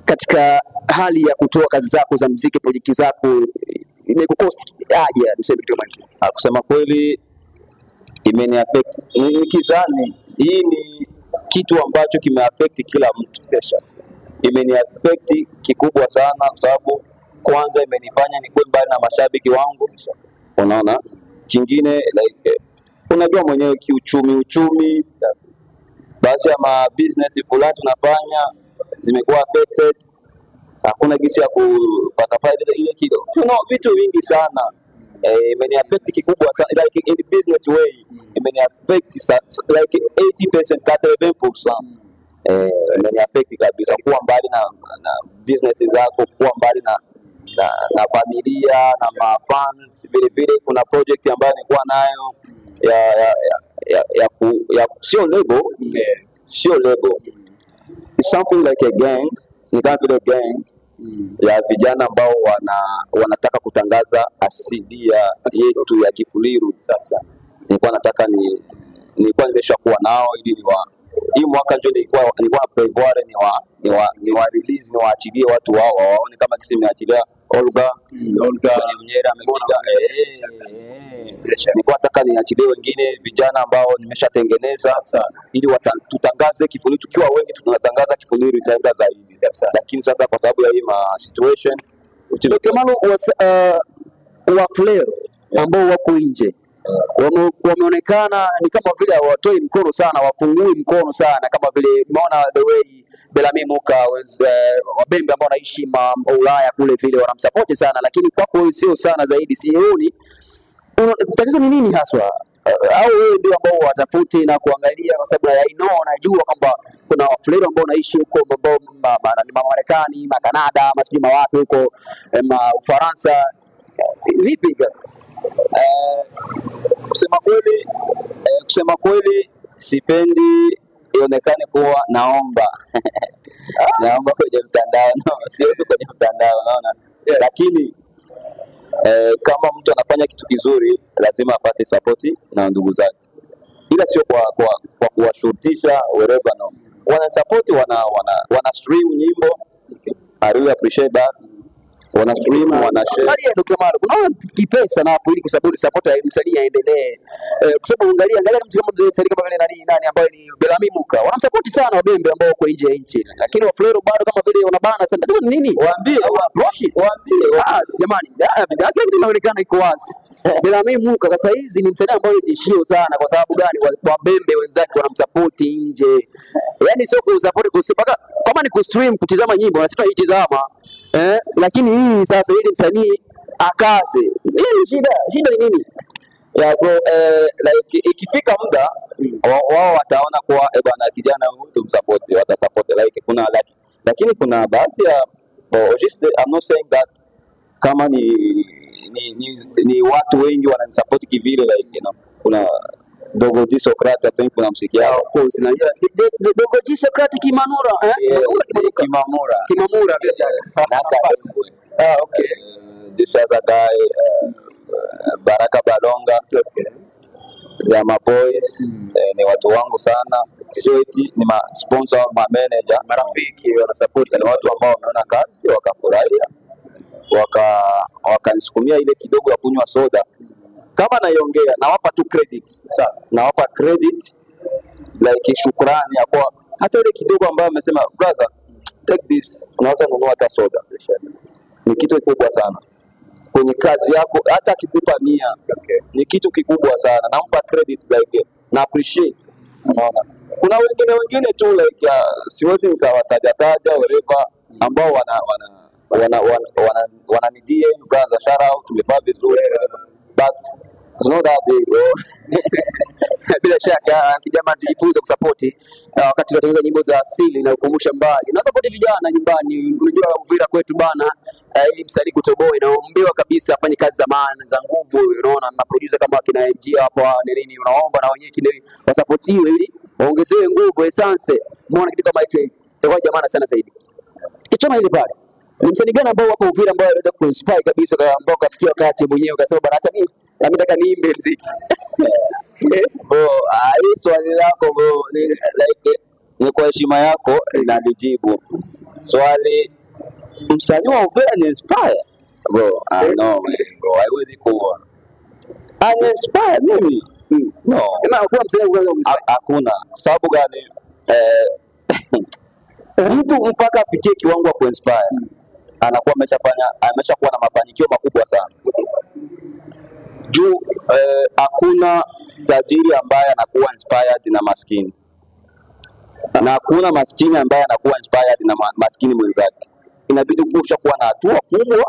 katika hali ya kutoa kazi zako za muziki, project zako, imekukosti aje? Niseme kitu kama hicho. Kusema kweli imeniaffect. Nikizani hii ni kitu ambacho kimeaffect kila mtu. Imeniaffect kikubwa sana kwa sababu kwanza imenifanya nikuwe mbali na mashabiki wangu. Unaona? Kingine like unajua mwenyewe kiuchumi baadhi ya business fulani tunafanya zimekuwa affected. Hakuna gisi ya kupata faida ile kidogo. Vitu vingi sana. Imeniaffect kikubwa sana like in the business way. imeniaffect like 80%, 80%. Imeniaffect kabisa, kuwa mbali na business zako, kuwa mbali na familia na mafans. Vile vile kuna project ambayo nilikuwa nayo ya sio label, sio label, it's something like a gang, ni kama vile gang ya vijana ambao wanataka kutangaza asili yetu ya Kifuliru. Nilikuwa nataka nilikuwa nimeshakuwa nao ili hii mwaka ndio nilikuwa na prevoir ni wa release, ni waachilie watu wao waone kama kisi nimeachilia Olga Mnyera amepiga nilikuwa nataka niachilie wengine vijana ambao nimeshatengeneza ili tutangaze Kifuliru. Tukiwa wengi tunatangaza Kifuliru itaenda zaidi. Lakini sasa kwa sababu ya hii situation Tamalo wa Flare ambao wako nje wameonekana ni kama vile hawatoi mkono sana, wafungui mkono sana, kama vile umeona the way Belami Muka wabembe ambao wanaishi Ulaya kule vile wanamsupport sana, lakini kwako sio sana zaidi. Sioni tatizo ni nini haswa, au wewe ndio ambao watafuti na kuangalia? Kwa sababu I know, najua kwamba kuna Wafulero ambao wanaishi huko ambao Marekani, Kanada, masijui mawapi huko Ufaransa. Vipi? Kusema kweli sipendi ionekane kuwa naomba naomba kwenye mtandao, sio kwenye mtandao, unaona. Lakini kama mtu anafanya kitu kizuri lazima apate support na ndugu zake, ila sio kwa kuwashurutisha wherever. No, wana support, wana stream nyimbo. I really appreciate that. Wana stream, wana share. Hali ya Dr. Malo kuna kipesa na hapo ili kusupport msanii aendelee. Kwa sababu angalia mtu kama msanii kama vile nani ambaye ni Belami Muka, wanamsupport sana wabembe ambao wako nje ya nchi, lakini Wafulero bado kama vile wanabana sana. Tatizo ni nini? Waambie jamani, kila kitu inaonekana iko wazi. Belami Muka sasa hizi ni msanii ambaye ni tishio sana. Kwa sababu gani? Wabembe wenzake wanamsupport nje, yani sio kusupport kusipaka kama ni kustream, kutizama nyimbo na sita itizama. Lakini hii sasa ili msanii akaze, nini shida ni nini? Ya bro, like ikifika muda wao wataona kuwa bwana kijana huyu tumsupport, watasupport like kuna lakini kuna baadhi ya just I'm not saying that kama ni watu wengi wananisupport kivile, like you know, kuna Dogo G Socrates, I think kuna msiki yao of course na Dogo G Socrates Kimamura Kimamura okay. This other guy Baraka Balonga, ya maboys ni watu wangu sana, sio eti ni ma sponsor, ma manager, marafiki wana support, ni watu ambao wameona kazi wakafurahia, wakanisukumia ile kidogo ya kunywa soda. Kama naiongea nawapa tu credit, nawapa credit like shukrani ya kwa hata ile kidogo ambayo amesema brother take this, unaweza kununua hata soda. Ni kitu kikubwa sana kwenye kazi yako, hata akikupa 100 ni kitu kikubwa sana. Nampa credit like na appreciate, unaona. Kuna wengine tu like siwezi nikawataja wherever ambao wananidia brother shout out, tumefanya vizuri, but it's not that big bro. Bila shaka kijana tujifunze kusupport wakati tunatengeneza nyimbo za asili na kukumbusha mbali. Na support vijana nyumbani. Unajua Uvira kwetu bana, ili msanii kutoboe na uombewa kabisa afanye kazi za maana za nguvu, unaona. Na producer kama kina MG hapa nini, unaomba na wenyewe kile wasupportiwe ili waongezewe nguvu, essence. Umeona kitu kama hicho itakuwa jamani sana zaidi. Kichoma ile pale. Ni msanii gani ambao wako Uvira ambao anaweza kuinspire kabisa, ambao kafikia wakati mwenyewe ukasema bana hata mimi nataka niimbe muziki? Bro, hii swali lako bro, ni kwa heshima yako nalijibu. Swali msanii wa Uvira ni inspire bro, I know bro, haiwezi kuwa ani inspire mimi, no. Kama kwa msanii hakuna. Sababu gani? Mtu mpaka afikie kiwango cha kuinspire anakuwa ameshakuwa na mafanikio makubwa sana. Juu hakuna tajiri ambaye anakuwa inspired na maskini, na hakuna maskini ambaye anakuwa inspired na maskini mwenzake. Inabidi kuwa na hatua kubwa,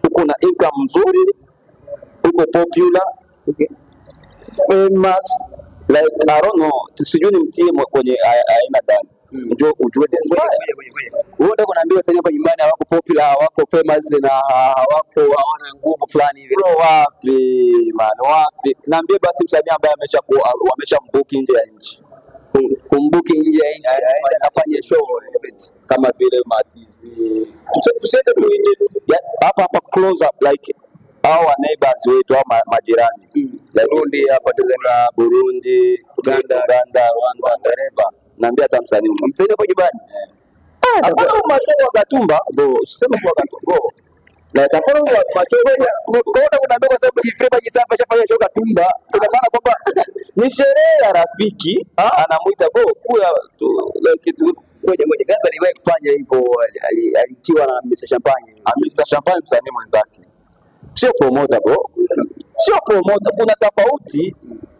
uko na income nzuri, uko popular, famous like I don't know, sijui nimtie kwenye aina gani. Ndio ujue wewe ndio kunaambiwa sasa hapa nyumbani hawako popular, hawako famous na hawako hawana nguvu fulani hivi. Bro, wapi man, wapi? Naambie basi msanii ambaye wameshambuki nje ya nchi. Kumbuki nje ya nchi aende akafanye show kama vile Matizi. Tusende tu nje hapa close up like our neighbors wetu au majirani. Burundi hapa Tanzania, Burundi, Uganda, Rwanda, wherever. Naambia hata msanii hapo nyumbani. Hapana mashow Gatumba, bro. Usiseme kwa Gatumba. Na hapana mashow kwa kunaambia kwa sababu Ifreba Jisamba chafanya show Gatumba, kwa maana kwamba ni sherehe ya rafiki, anamuita bro kuya like moja gani aliwahi kufanya hivyo, alitiwa na Mr. Champagne. Mr. Champagne msanii mwenzake. Sio promoter bro. Sio promoter, kuna tofauti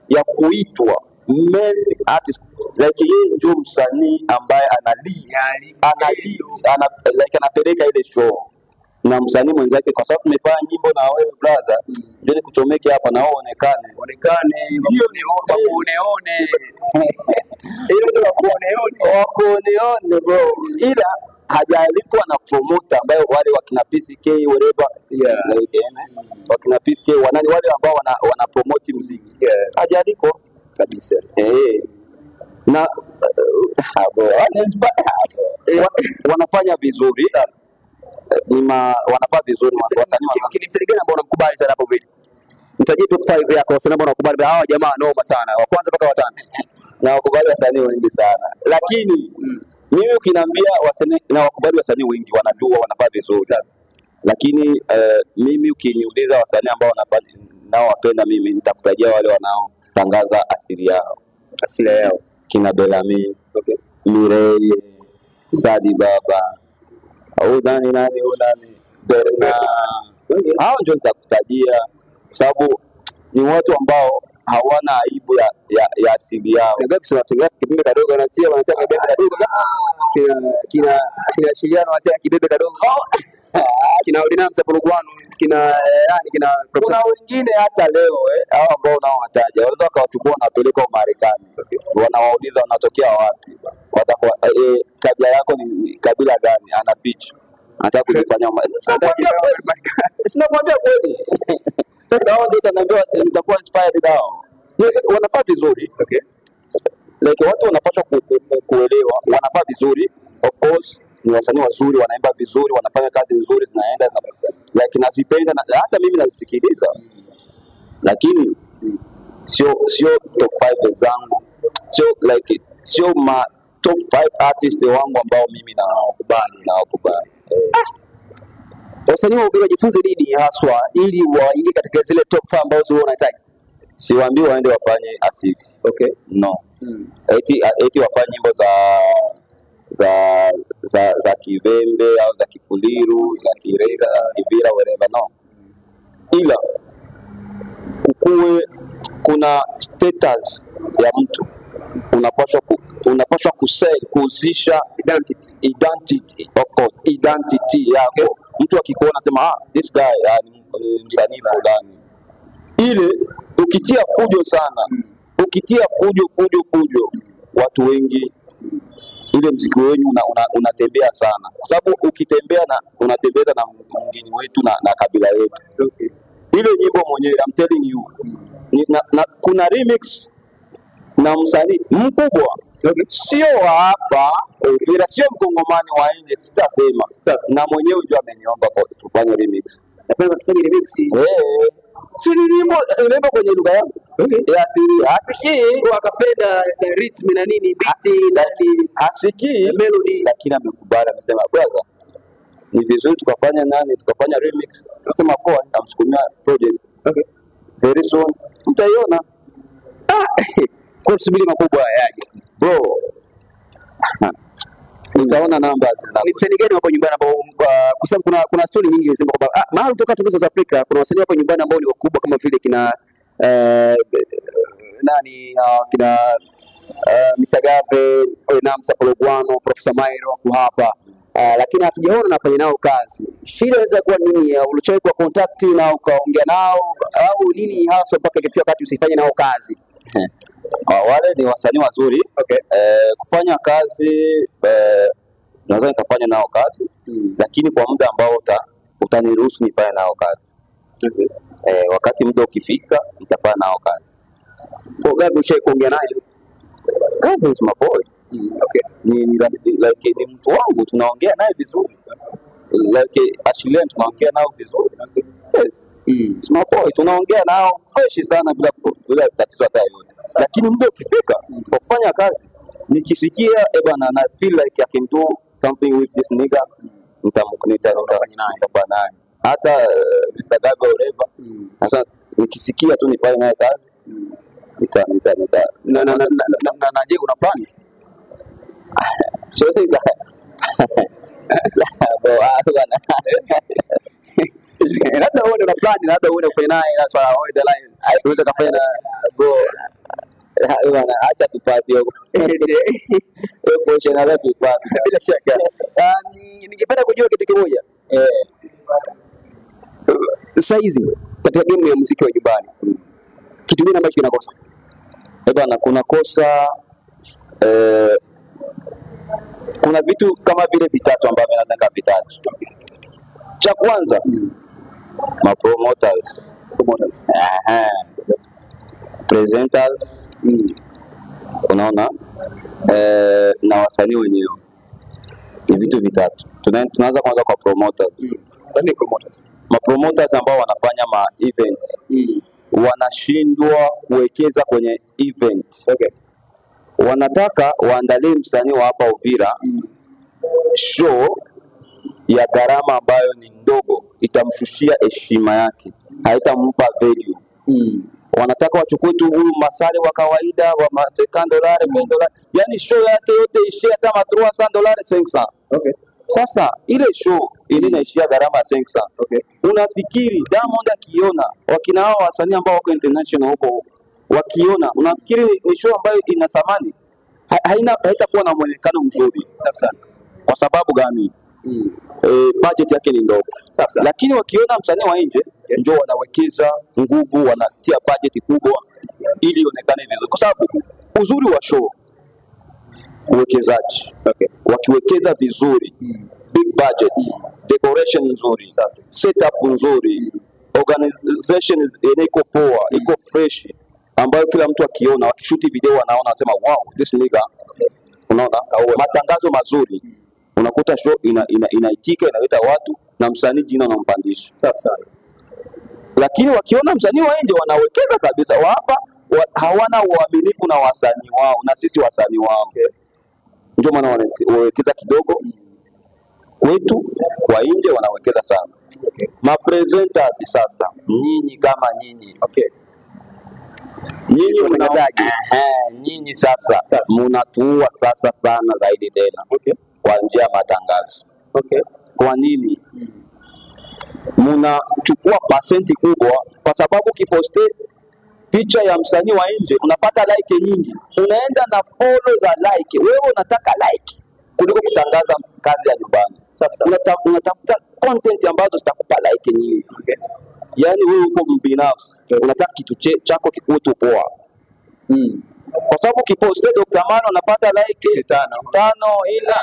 ya kuitwa main artist like yeye ndio msanii ambaye anapeleka ile show na msanii mwenzake, kwa sababu tumefanya nyimbo na wewe brother, ndio nikuchomeke hapa na uonekane hiyo ni wakuoneone hiyo ndio wakuoneone bro, ila hajalikuwa na promoter ambaye wale wakina PCK whatever wakina PCK wale ambao wana promote muziki hajaliko kabisa na wanafanya vizuri wanafanya vizuri wasanii ni msanii gani ambao unamkubali sana hapo vile? Mtajie top 5 yako wasanii ambao unakubali. Hawa jamaa noma sana, wa kwanza mpaka watano. Na wakubali wasanii wengi sana, lakini mimi ukiniambia wasanii na wakubali wasanii wengi wanajua wanafanya vizuri, lakini mimi ukiniuliza wasanii ambao nao wapenda, mimi nitakutajia wale wanaotangaza asili yao kina Bellamy, Mireye, Sadi Baba au nani Berna. Hao ndio nitakutajia kwa sababu ni watu ambao hawana aibu ya asili yao. Ndio kusema tunga kibebe kadogo wanataka kibebe kadogo kina shiliano wanataka kibebe kadogo kina Ordinary Msapologwano kuna wengine hata leo hao ambao nao wataja wanaweza wakawachukua na kupeleka Marekani, wanawauliza wanatokea wapi, watakuwa kabila yako ni kabila gani, anaficha anataka kujifanya sinakwambia kweli. Sasa hao ndio tunaambiwa nitakuwa inspired nao, wanafaa vizuri like watu wanapaswa kuelewa wanafaa vizuri. Of course ni wasanii wazuri, wanaimba vizuri, wanafanya kazi nzuri zinaenda like nazipenda na hata mimi nazisikiliza, lakini sio top 5 zangu, sio ma top 5 artists wangu ambao mimi nawakubali. Wasanii wajifunze nini haswa ili waingie katika zile top 5 ambazo wewe unahitaji? Siwaambii waende wafanye asili. No. Eti wafanye nyimbo za Kibembe au za Kifuliru, za Kirega, Kivira, whatever, no. Ila kuna status ya mtu unapaswa kuhusisha identity, of course identity yako. Mtu akikuona anasema this guy ni msanii fulani. Ile ukitia fujo sana, ukitia fujo watu wengi ile mziki wenu unatembea sana, kwa sababu ukitembea na unatembeza na mwingine wetu na kabila yetu. Ile nyimbo mwenyewe I'm telling you kuna remix na msanii mkubwa sio hapa ila sio mkongomani wa nje, sitasema na mwenyewe ndio ameniomba tufanye remix. Napenda tufanye remix. Si nyimbo kwenye lugha yangu ya asili, asikii akapenda rhythm na nini beat asikii melody, lakini amekubali, amesema brother ni vizuri tukafanya remix. Nasema poa, nitamsukumia project very soon mtaiona. Kwa subiri makubwa yaje bro. Utaona numbers. Ni msanii gani hapo nyumbani ambao kwa sababu kuna story nyingi zinasema kwamba mahali kutoka South Africa kuna wasanii hapo nyumbani ambao ni wakubwa kama vile kina kina Misagave, Ordinary Msapologwano, Professor Mairo wako hapa. lakini hatujaona nafanya nao kazi. Shida inaweza kuwa nini? Ulichowahi kwa contact na ukaongea nao au nini hasa mpaka ikifika wakati usifanye nao kazi? Wale ni wasanii wazuri. Okay. Kufanya kazi naweza nikafanya nao kazi lakini kwa muda ambao utaniruhusu nifanye nao kazi. Okay. Wakati muda ukifika nitafanya nao kazi. Kwa Gavi ushawahi kuongea naye? Gavi is my boy. Okay. Ni mtu wangu, tunaongea naye vizuri. Actually tunaongea nao vizuri. Yes. It's my boy, tunaongea nao fresh sana bila tatizo hata yote. Lakini muda ukifika kwa kufanya kazi nikisikia bana na feel like I can do something with this nigga, nitafanya naye. Hata Mr. Gavi whatever. Sasa nikisikia tu nifanye naye kazi na je, una plan? Sio ndio? Labda uone una plan, labda uone kufanya naye na swala au the line. Unaweza kufanya na bro. Bwana acha tupasi huko. Hapo shana la tupasi. Bila shaka. Ningependa kujua kitu kimoja. Sasa hizi katika game ya muziki wa nyumbani, kitu gani ambacho kinakosa? Bwana kuna kosa kuna vitu kama vile vitatu ambavyo nataka vitatu. Cha kwanza promoters. Presenters, unaona, na wasanii wenyewe. Ni vitu vitatu. Tunaanza kwanza kwa promoters. Promoters. Promoters ambao wanafanya event wanashindwa kuwekeza kwenye event. Okay. Wanataka waandalie msanii wa hapa Uvira show ya gharama ambayo ni ndogo, itamshushia heshima yake, haitampa value. Wanataka wachukue tu huyu Masale wa kawaida wa $50, $10, yani show yake yote ishia hata $300, $500. Okay. Sasa ile show ile inaishia gharama ya $500. Okay. Unafikiri Diamond akiona, wakina hao wasanii ambao wako international huko wakiona, unafikiri ni show ambayo ina thamani? Haitakuwa na muonekano mzuri. Sawa. Kwa sababu gani? Budget yake ni ndogo. Lakini wakiona msanii wa nje ndio wanawekeza nguvu, wanatia budget kubwa ili ionekane vizuri. Kwa sababu uzuri wa show uwekezaji. Okay. Wakiwekeza vizuri, big budget, decoration nzuri, setup nzuri, organization iko poa, iko fresh, ambayo kila mtu akiona, wakishuti video wanaona wanasema wow, this nigga. Unaona, matangazo mazuri. Unakuta show inaitika, inaleta watu na msanii jina unampandisha. Sawa. Lakini wakiona msanii wa nje wanawekeza kabisa. Hapa hawana uaminifu na wasanii wao na sisi wasanii wao. Okay. Ndio maana wanawekeza kidogo. Kwetu kwa nje wanawekeza sana. Okay. Presenters sasa, nyinyi kama nyinyi. Okay. Nyinyi sasa mnatuua sasa sana zaidi tena. Okay. Kwa njia ya matangazo. Okay. Kwa nini? Mnachukua pasenti kubwa, kwa sababu kiposte picha ya msanii wa nje unapata like nyingi. Unaenda na follow za like. Wewe unataka like kuliko kutangaza kazi ya nyumbani. Unatafuta content ambazo zitakupa like nyingi. Okay. Yaani wewe uko mbinafsi. Unataka kitu chako kikuwe tu poa. Kwa sababu kiposte Dr. Mano unapata like 5 ila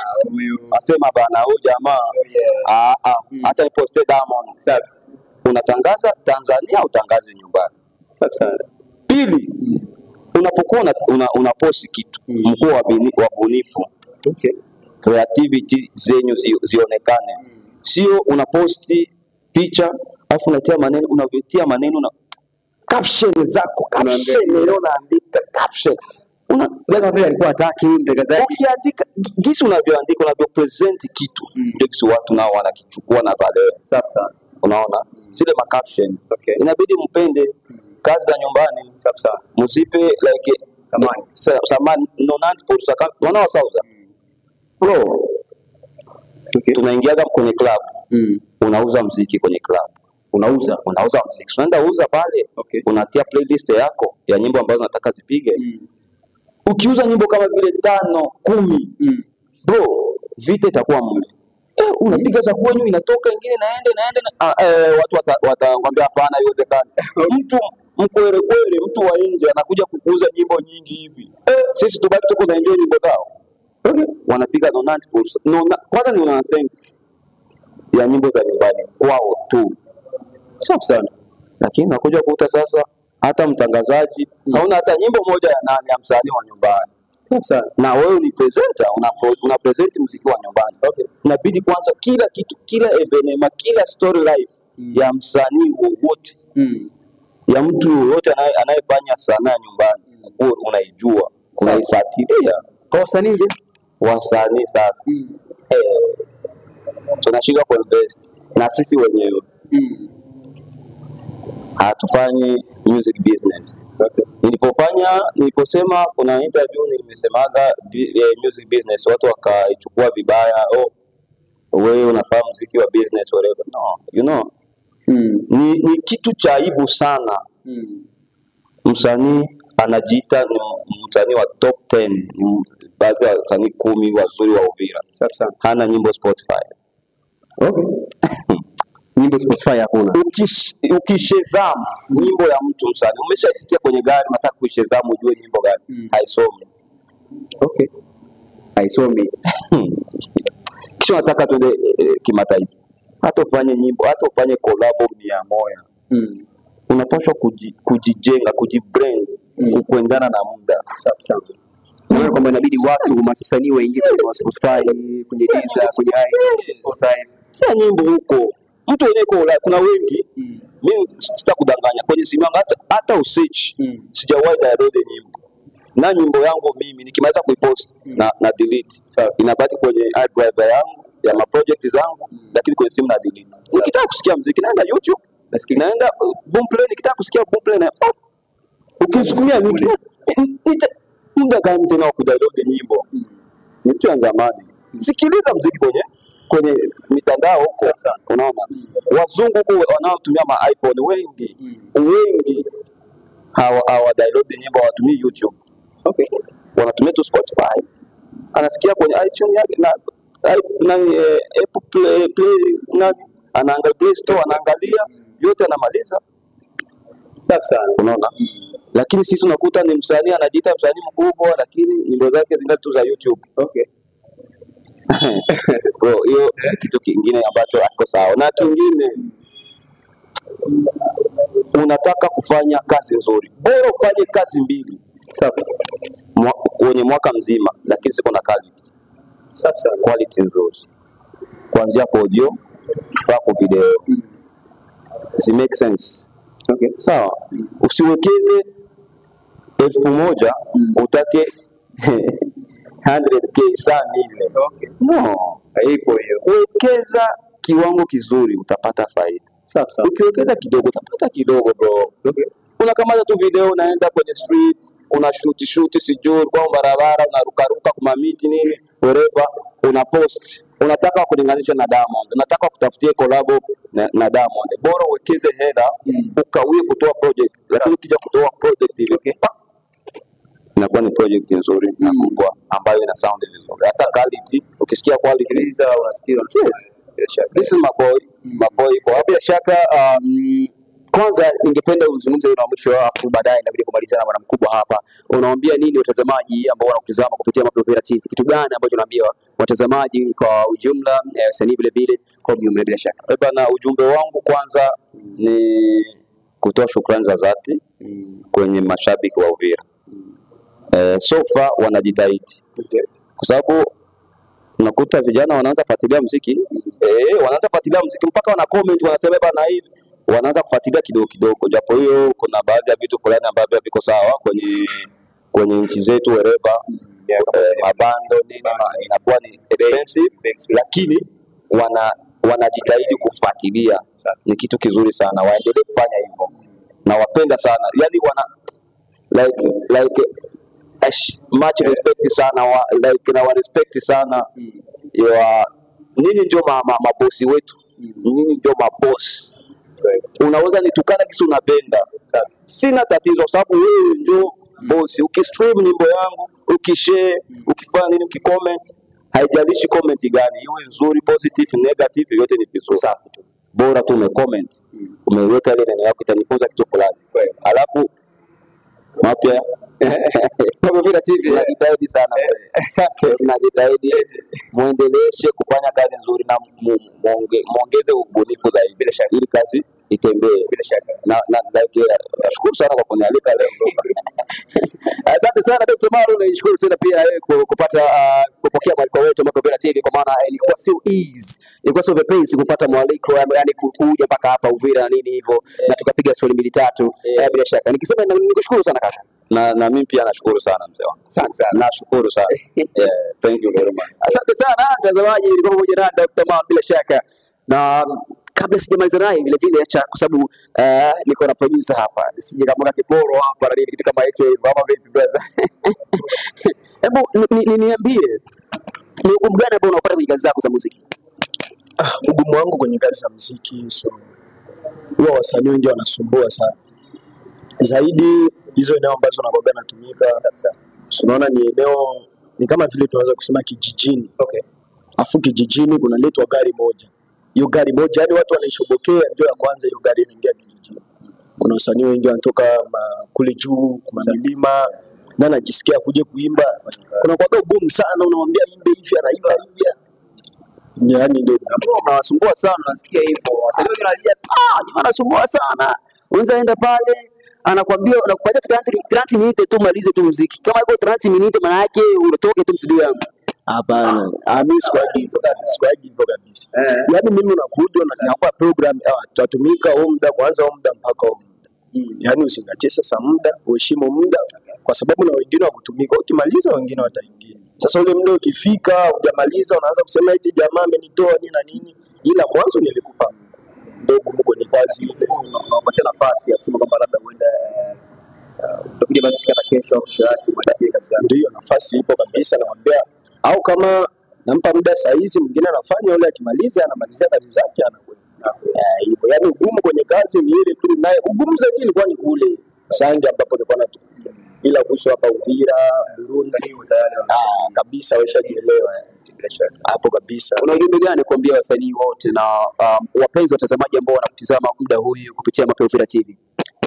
asema bana huyu jamaa acha niposte Diamond. Safi. Unatangaza Tanzania, utangaze nyumbani. Safi. Pili, unapokuwa unaposti kitu, mkuu wa bunifu. Okay. Creativity zenyu zionekane. Sio unaposti picha afu unavitia maneno na caption zako, unaandika caption. Unaweza vile alikuwa hataki mtangazaji. Ukiandika gisi unavyoandika, unavyopresent kitu, ndio kisi watu nao wanakichukua na baadaye. Sasa unaona zile caption. Okay. Inabidi mpende kazi za nyumbani. Sasa msipe like samani 90% unaona sauza. Bro. Okay. Tunaingia kwenye club. Unauza muziki kwenye club. Unauza muziki. Unaenda uza pale. Okay. Unatia playlist yako ya nyimbo ambazo unataka zipige. Ukiuza nyimbo kama vile 5, 10, bro, vita itakuwa mle. unapiga za kwenyu inatoka ingine naende watu watakwambia hapana, haiwezekani. Mtu mkwere kwere, mtu wa nje anakuja kukuuza nyimbo nyingi hivi, sisi tubaki tuko na enjoy nyimbo zao. Wanapiga 90%. Kwanza ni 90% ya nyimbo za nyumbani kwao tu, safi sana. Lakini nakuja kukuta sasa hata mtangazaji hauna hata nyimbo moja ya msanii wa nyumbani. Na wewe ni presenter, una present muziki wa nyumbani. Inabidi kwanza kila kitu, kila evenement, kila story life ya msanii wowote, ya mtu yoyote anayefanya sanaa nyumbani, unaijua, unaifuatilia. Kwa wasanii sasa tunashika kuinvest na sisi wenyewe. Hatufanyi music business. Niliposema kuna interview nimesemaga music business, watu wakaichukua vibaya, wewe unafahamu muziki wa business whatever. No, you know. Ni kitu cha aibu sana. Msanii anajiita ni msanii wa top 10, baadhi ya wasanii 10 wazuri wa Uvira. Hana nyimbo Spotify. Nyimbo Spotify hakuna. Ukishezama nyimbo ya mtu msanii, umeshaisikia kwenye gari, unataka kuishezama ujue nyimbo gani, haisomi. Haisomi. Kisha unataka tuende kimataifa. Hata ufanye nyimbo, hata ufanye collab 100. Unapaswa kujijenga, kujibrand, kuendana na muda. Safi. Unaona kwamba inabidi watu wasanii waingie kwenye Spotify, kwenye Deezer, kwenye Spotify. Sasa nyimbo huko mtu wenyewe kuna wengi, mimi sitakudanganya, kwenye simu yangu hata usearch sijawahi download nyimbo. Na nyimbo yangu mimi nikimaliza kuipost na delete. Inabaki kwenye iDrive yangu ya ma project zangu, lakini kwenye simu na delete. Nikitaka kusikia muziki naenda YouTube, naenda Boomplay, nikitaka kusikia Boomplay na ukisukumia nyingi muda gani tena kudownload nyimbo? Ni kitu cha zamani. Sikiliza muziki kwenye mitandao huko. Unaona wazungu huko wanaotumia ma iPhone wengi hawa download nyimbo, watumii YouTube. Wanatumia tu Spotify, anasikia kwenye iTunes yake na Apple Play anaangalia Play Store, anaangalia yote, anamaliza. Safi sana, unaona. Lakini sisi unakuta ni msanii anajiita msanii mkubwa, lakini nyimbo zake zingali tu za YouTube. Bro, hiyo kitu kingine ambacho hakiko sawa. Na kingine, unataka kufanya kazi nzuri, bora ufanye kazi 2 kwenye mwaka mzima, lakini ziko na quality. Quality nzuri, kuanzia audio mpaka video, make sense. Sawa. Usiwekeze 1000 utake 100k saa mile. No, haiko hiyo. Wekeza kiwango kizuri, utapata faida. Ukiwekeza kidogo utapata kidogo, bro. Unakamata tu video, unaenda kwenye street, una shoot sijui kwa barabara, unarukaruka kwa miti nini, wherever, una post. Unataka kulinganisha na Diamond, unataka kutafutia collab na Diamond. Bora uwekeze hela, ukawie kutoa project. Lakini ukija kutoa project hivi, inakuwa ni project nzuri na kubwa ambayo ina sound vizuri. Hata quality, ukisikia quality unasikia. This is my boy kwa bila shaka. Kwanza ningependa uzungumze na mwisho wako, baadaye inabidi kumalizana na bwana mkubwa hapa. Unawaambia nini watazamaji ambao wanakutazama kupitia Mapro Uvira TV? Kitu gani ambacho unaambia watazamaji kwa ujumla, wasanii vile vile kwa ujumla bila shaka? Bana, ujumbe wangu kwanza ni kutoa shukrani za dhati kwenye mashabiki wa Uvira. So far wanajitahidi. Kwa sababu unakuta vijana wanaanza kufuatilia muziki, wanaanza kufuatilia muziki mpaka wana comment, wanasema bana hivi, wanaanza kufuatilia kidogo, japo hiyo kuna baadhi ya vitu fulani ambavyo viko sawa kwenye nchi zetu wherever, mabando nini inakuwa ni expensive, lakini wanajitahidi kufuatilia. Ni kitu kizuri sana, waendelee kufanya hivyo. Na wapenda sana, yani wana like much respect sana, na wa respect sana nini, ndio mabosi wetu, nini ndio mabosi. Unaweza nitukana kisi unapenda, sina tatizo, sababu wewe ndio bosi. Ukistream nyimbo yangu, ukishare, ukifanya nini, ukicomment, haijalishi comment gani, iwe nzuri, positive, negative, yote ni vizuri. Safi tu. Bora tu umecomment, umeweka ile neno yako itanifunza kitu fulani. Alafu mapya Mapovira TV najitahidi sana. asante. Najitahidi muendeleshe kufanya kazi nzuri na muongeze ubunifu zaidi bila shaka ili kazi itembee bila shaka. Na nashukuru sana kwa kunialika leo. Asante sana Dr. Maru, nashukuru sana pia wewe kupata kupokea mwaliko wetu Mapovira TV, kwa maana ilikuwa sio easy, ilikuwa sio vepesi kupata mwaliko, yani kuja mpaka hapa Uvira na nini hivyo, na tukapiga swali 2-3 bila shaka. Nikisema nikushukuru sana kaka. Na mimi pia nashukuru sana mzee wangu. Asante sana. Nashukuru sana. Thank you very much. Asante sana mtazamaji, nilikuwa pamoja na Dr. Maru bila shaka. Na kabla sijamaliza naye vile vile acha, kwa sababu niko na producer hapa, sije kama kiporo hapa na nini kitu kama hicho hivyo, ama vipi brother? Hebu niambie ni ugumu gani ambao unapata kwenye kazi zako za muziki? Ugumu wangu kwenye kazi za muziki, so huwa wasanii wengi wanasumbua sana zaidi hizo eneo ambazo nakoga natumika. So unaona ni eneo ni kama vile tunaweza kusema kijijini. Okay. Afu kijijini kunaletwa gari moja. Hiyo gari moja hadi watu wanaishobokea ndio ya kwanza hiyo gari inaingia kijijini. Kuna wasanii wengi wanatoka kule juu kwa milima na najisikia kuja kuimba. Kuna kwa ugumu sana, unamwambia imbe hivi anaimba hivi. Yaani ndio unawasumbua sana, nasikia hivyo. Wasanii wengi wanalia, jamaa anasumbua sana. Unaweza enda pale anakuambia unakupatia 30 minutes tu malize tu muziki. Kama iko 30 minutes maana yake unatoke tu studio yangu. Hapana, mimi sikuagi hivyo kabisa. Yaani mimi unakuja nakupa program, tutatumika huo muda kwanza, huo muda mpaka huo muda. Yaani usingatie sasa muda, uheshimu muda, kwa sababu na wengine wakutumika, ukimaliza wengine wataingia. Sasa ule muda ukifika hujamaliza unaanza kusema eti jamaa amenitoa nini na nini, ila mwanzo nilikupa ndogo kwenye kazi ile, unapatia nafasi ya kusema kwamba labda uende utakuja basi kata kesho au kesho yake kumalizia kazi yako. Ndio nafasi ipo kabisa, namwambia au kama nampa muda saa hizi mwingine anafanya, yule akimaliza anamalizia kazi zake anakwenda. Hivyo yani ugumu kwenye kazi ni ile tu, naye ugumu zaidi ilikuwa ni kule Sange ambapo nilikuwa natukia, ila kuhusu hapa Uvira, Burundi tayari kabisa washajielewa hapo kabisa. Una ujumbe gani kuambia wasanii wote na wapenzi watazamaji ambao wanakutizama muda huu kupitia Mapovira TV?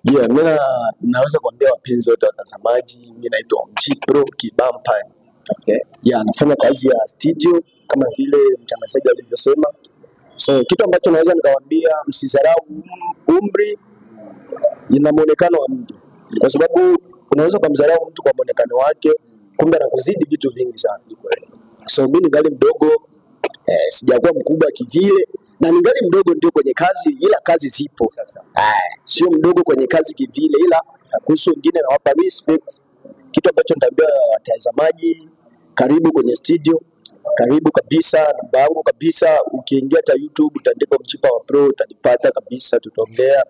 Mimi naweza kuambia wapenzi wote watazamaji, mimi naitwa Mjipro Kibampani. Okay. Nafanya kazi ya studio kama vile mtangazaji alivyosema. So kitu ambacho naweza nikawaambia, msizarau umri ina muonekano wa mtu, kwa sababu unaweza kumdharau mtu kwa muonekano wake, kumbe anakuzidi vitu vingi sana. So mimi ningali mdogo, sijakuwa mkubwa kivile, na ningali mdogo ndio kwenye kazi, ila kazi zipo. Sio mdogo kwenye kazi kivile, ila kuhusu wengine na wapa respect. Kitu ambacho nitaambia watazamaji, karibu kwenye studio, karibu kabisa, namba yangu kabisa, ukiingia ta YouTube utaandika Mjipa wa Pro utanipata kabisa, tutaongea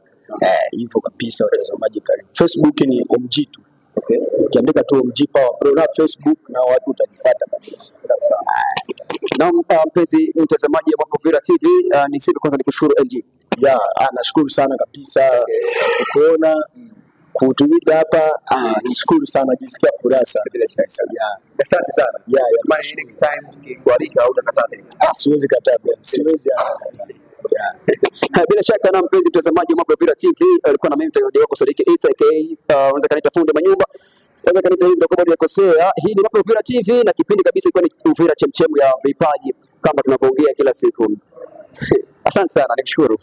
hivyo kabisa watazamaji, karibu. Facebook ni Omjitu. Okay. Ukiandika tu Mjipa wa Pro na Facebook na watu utanipata kabisa. Na mpenzi mtazamaji wa Mapovira TV, ni siku kwanza nikushukuru LG. Nashukuru sana kabisa kuona kutumika hapa, nishukuru sana, jisikia furaha sana. Asante sana. Mani next time tukikualika au utakataa tena? Siwezi kataa, siwezi. Bila shaka na mpenzi mtazamaji wa Mapovira TV, alikuwa na mimi mtangazaji wako Sadiki Isa aka unaweza kanita Funde Manyumba, unaweza kanita hivi ndio nikosea. Hii ni Mapovira TV na kipindi kabisa ilikuwa ni Uvira chemchemu ya vipaji kama tunavyoongea kila siku. Asante sana, nikushukuru.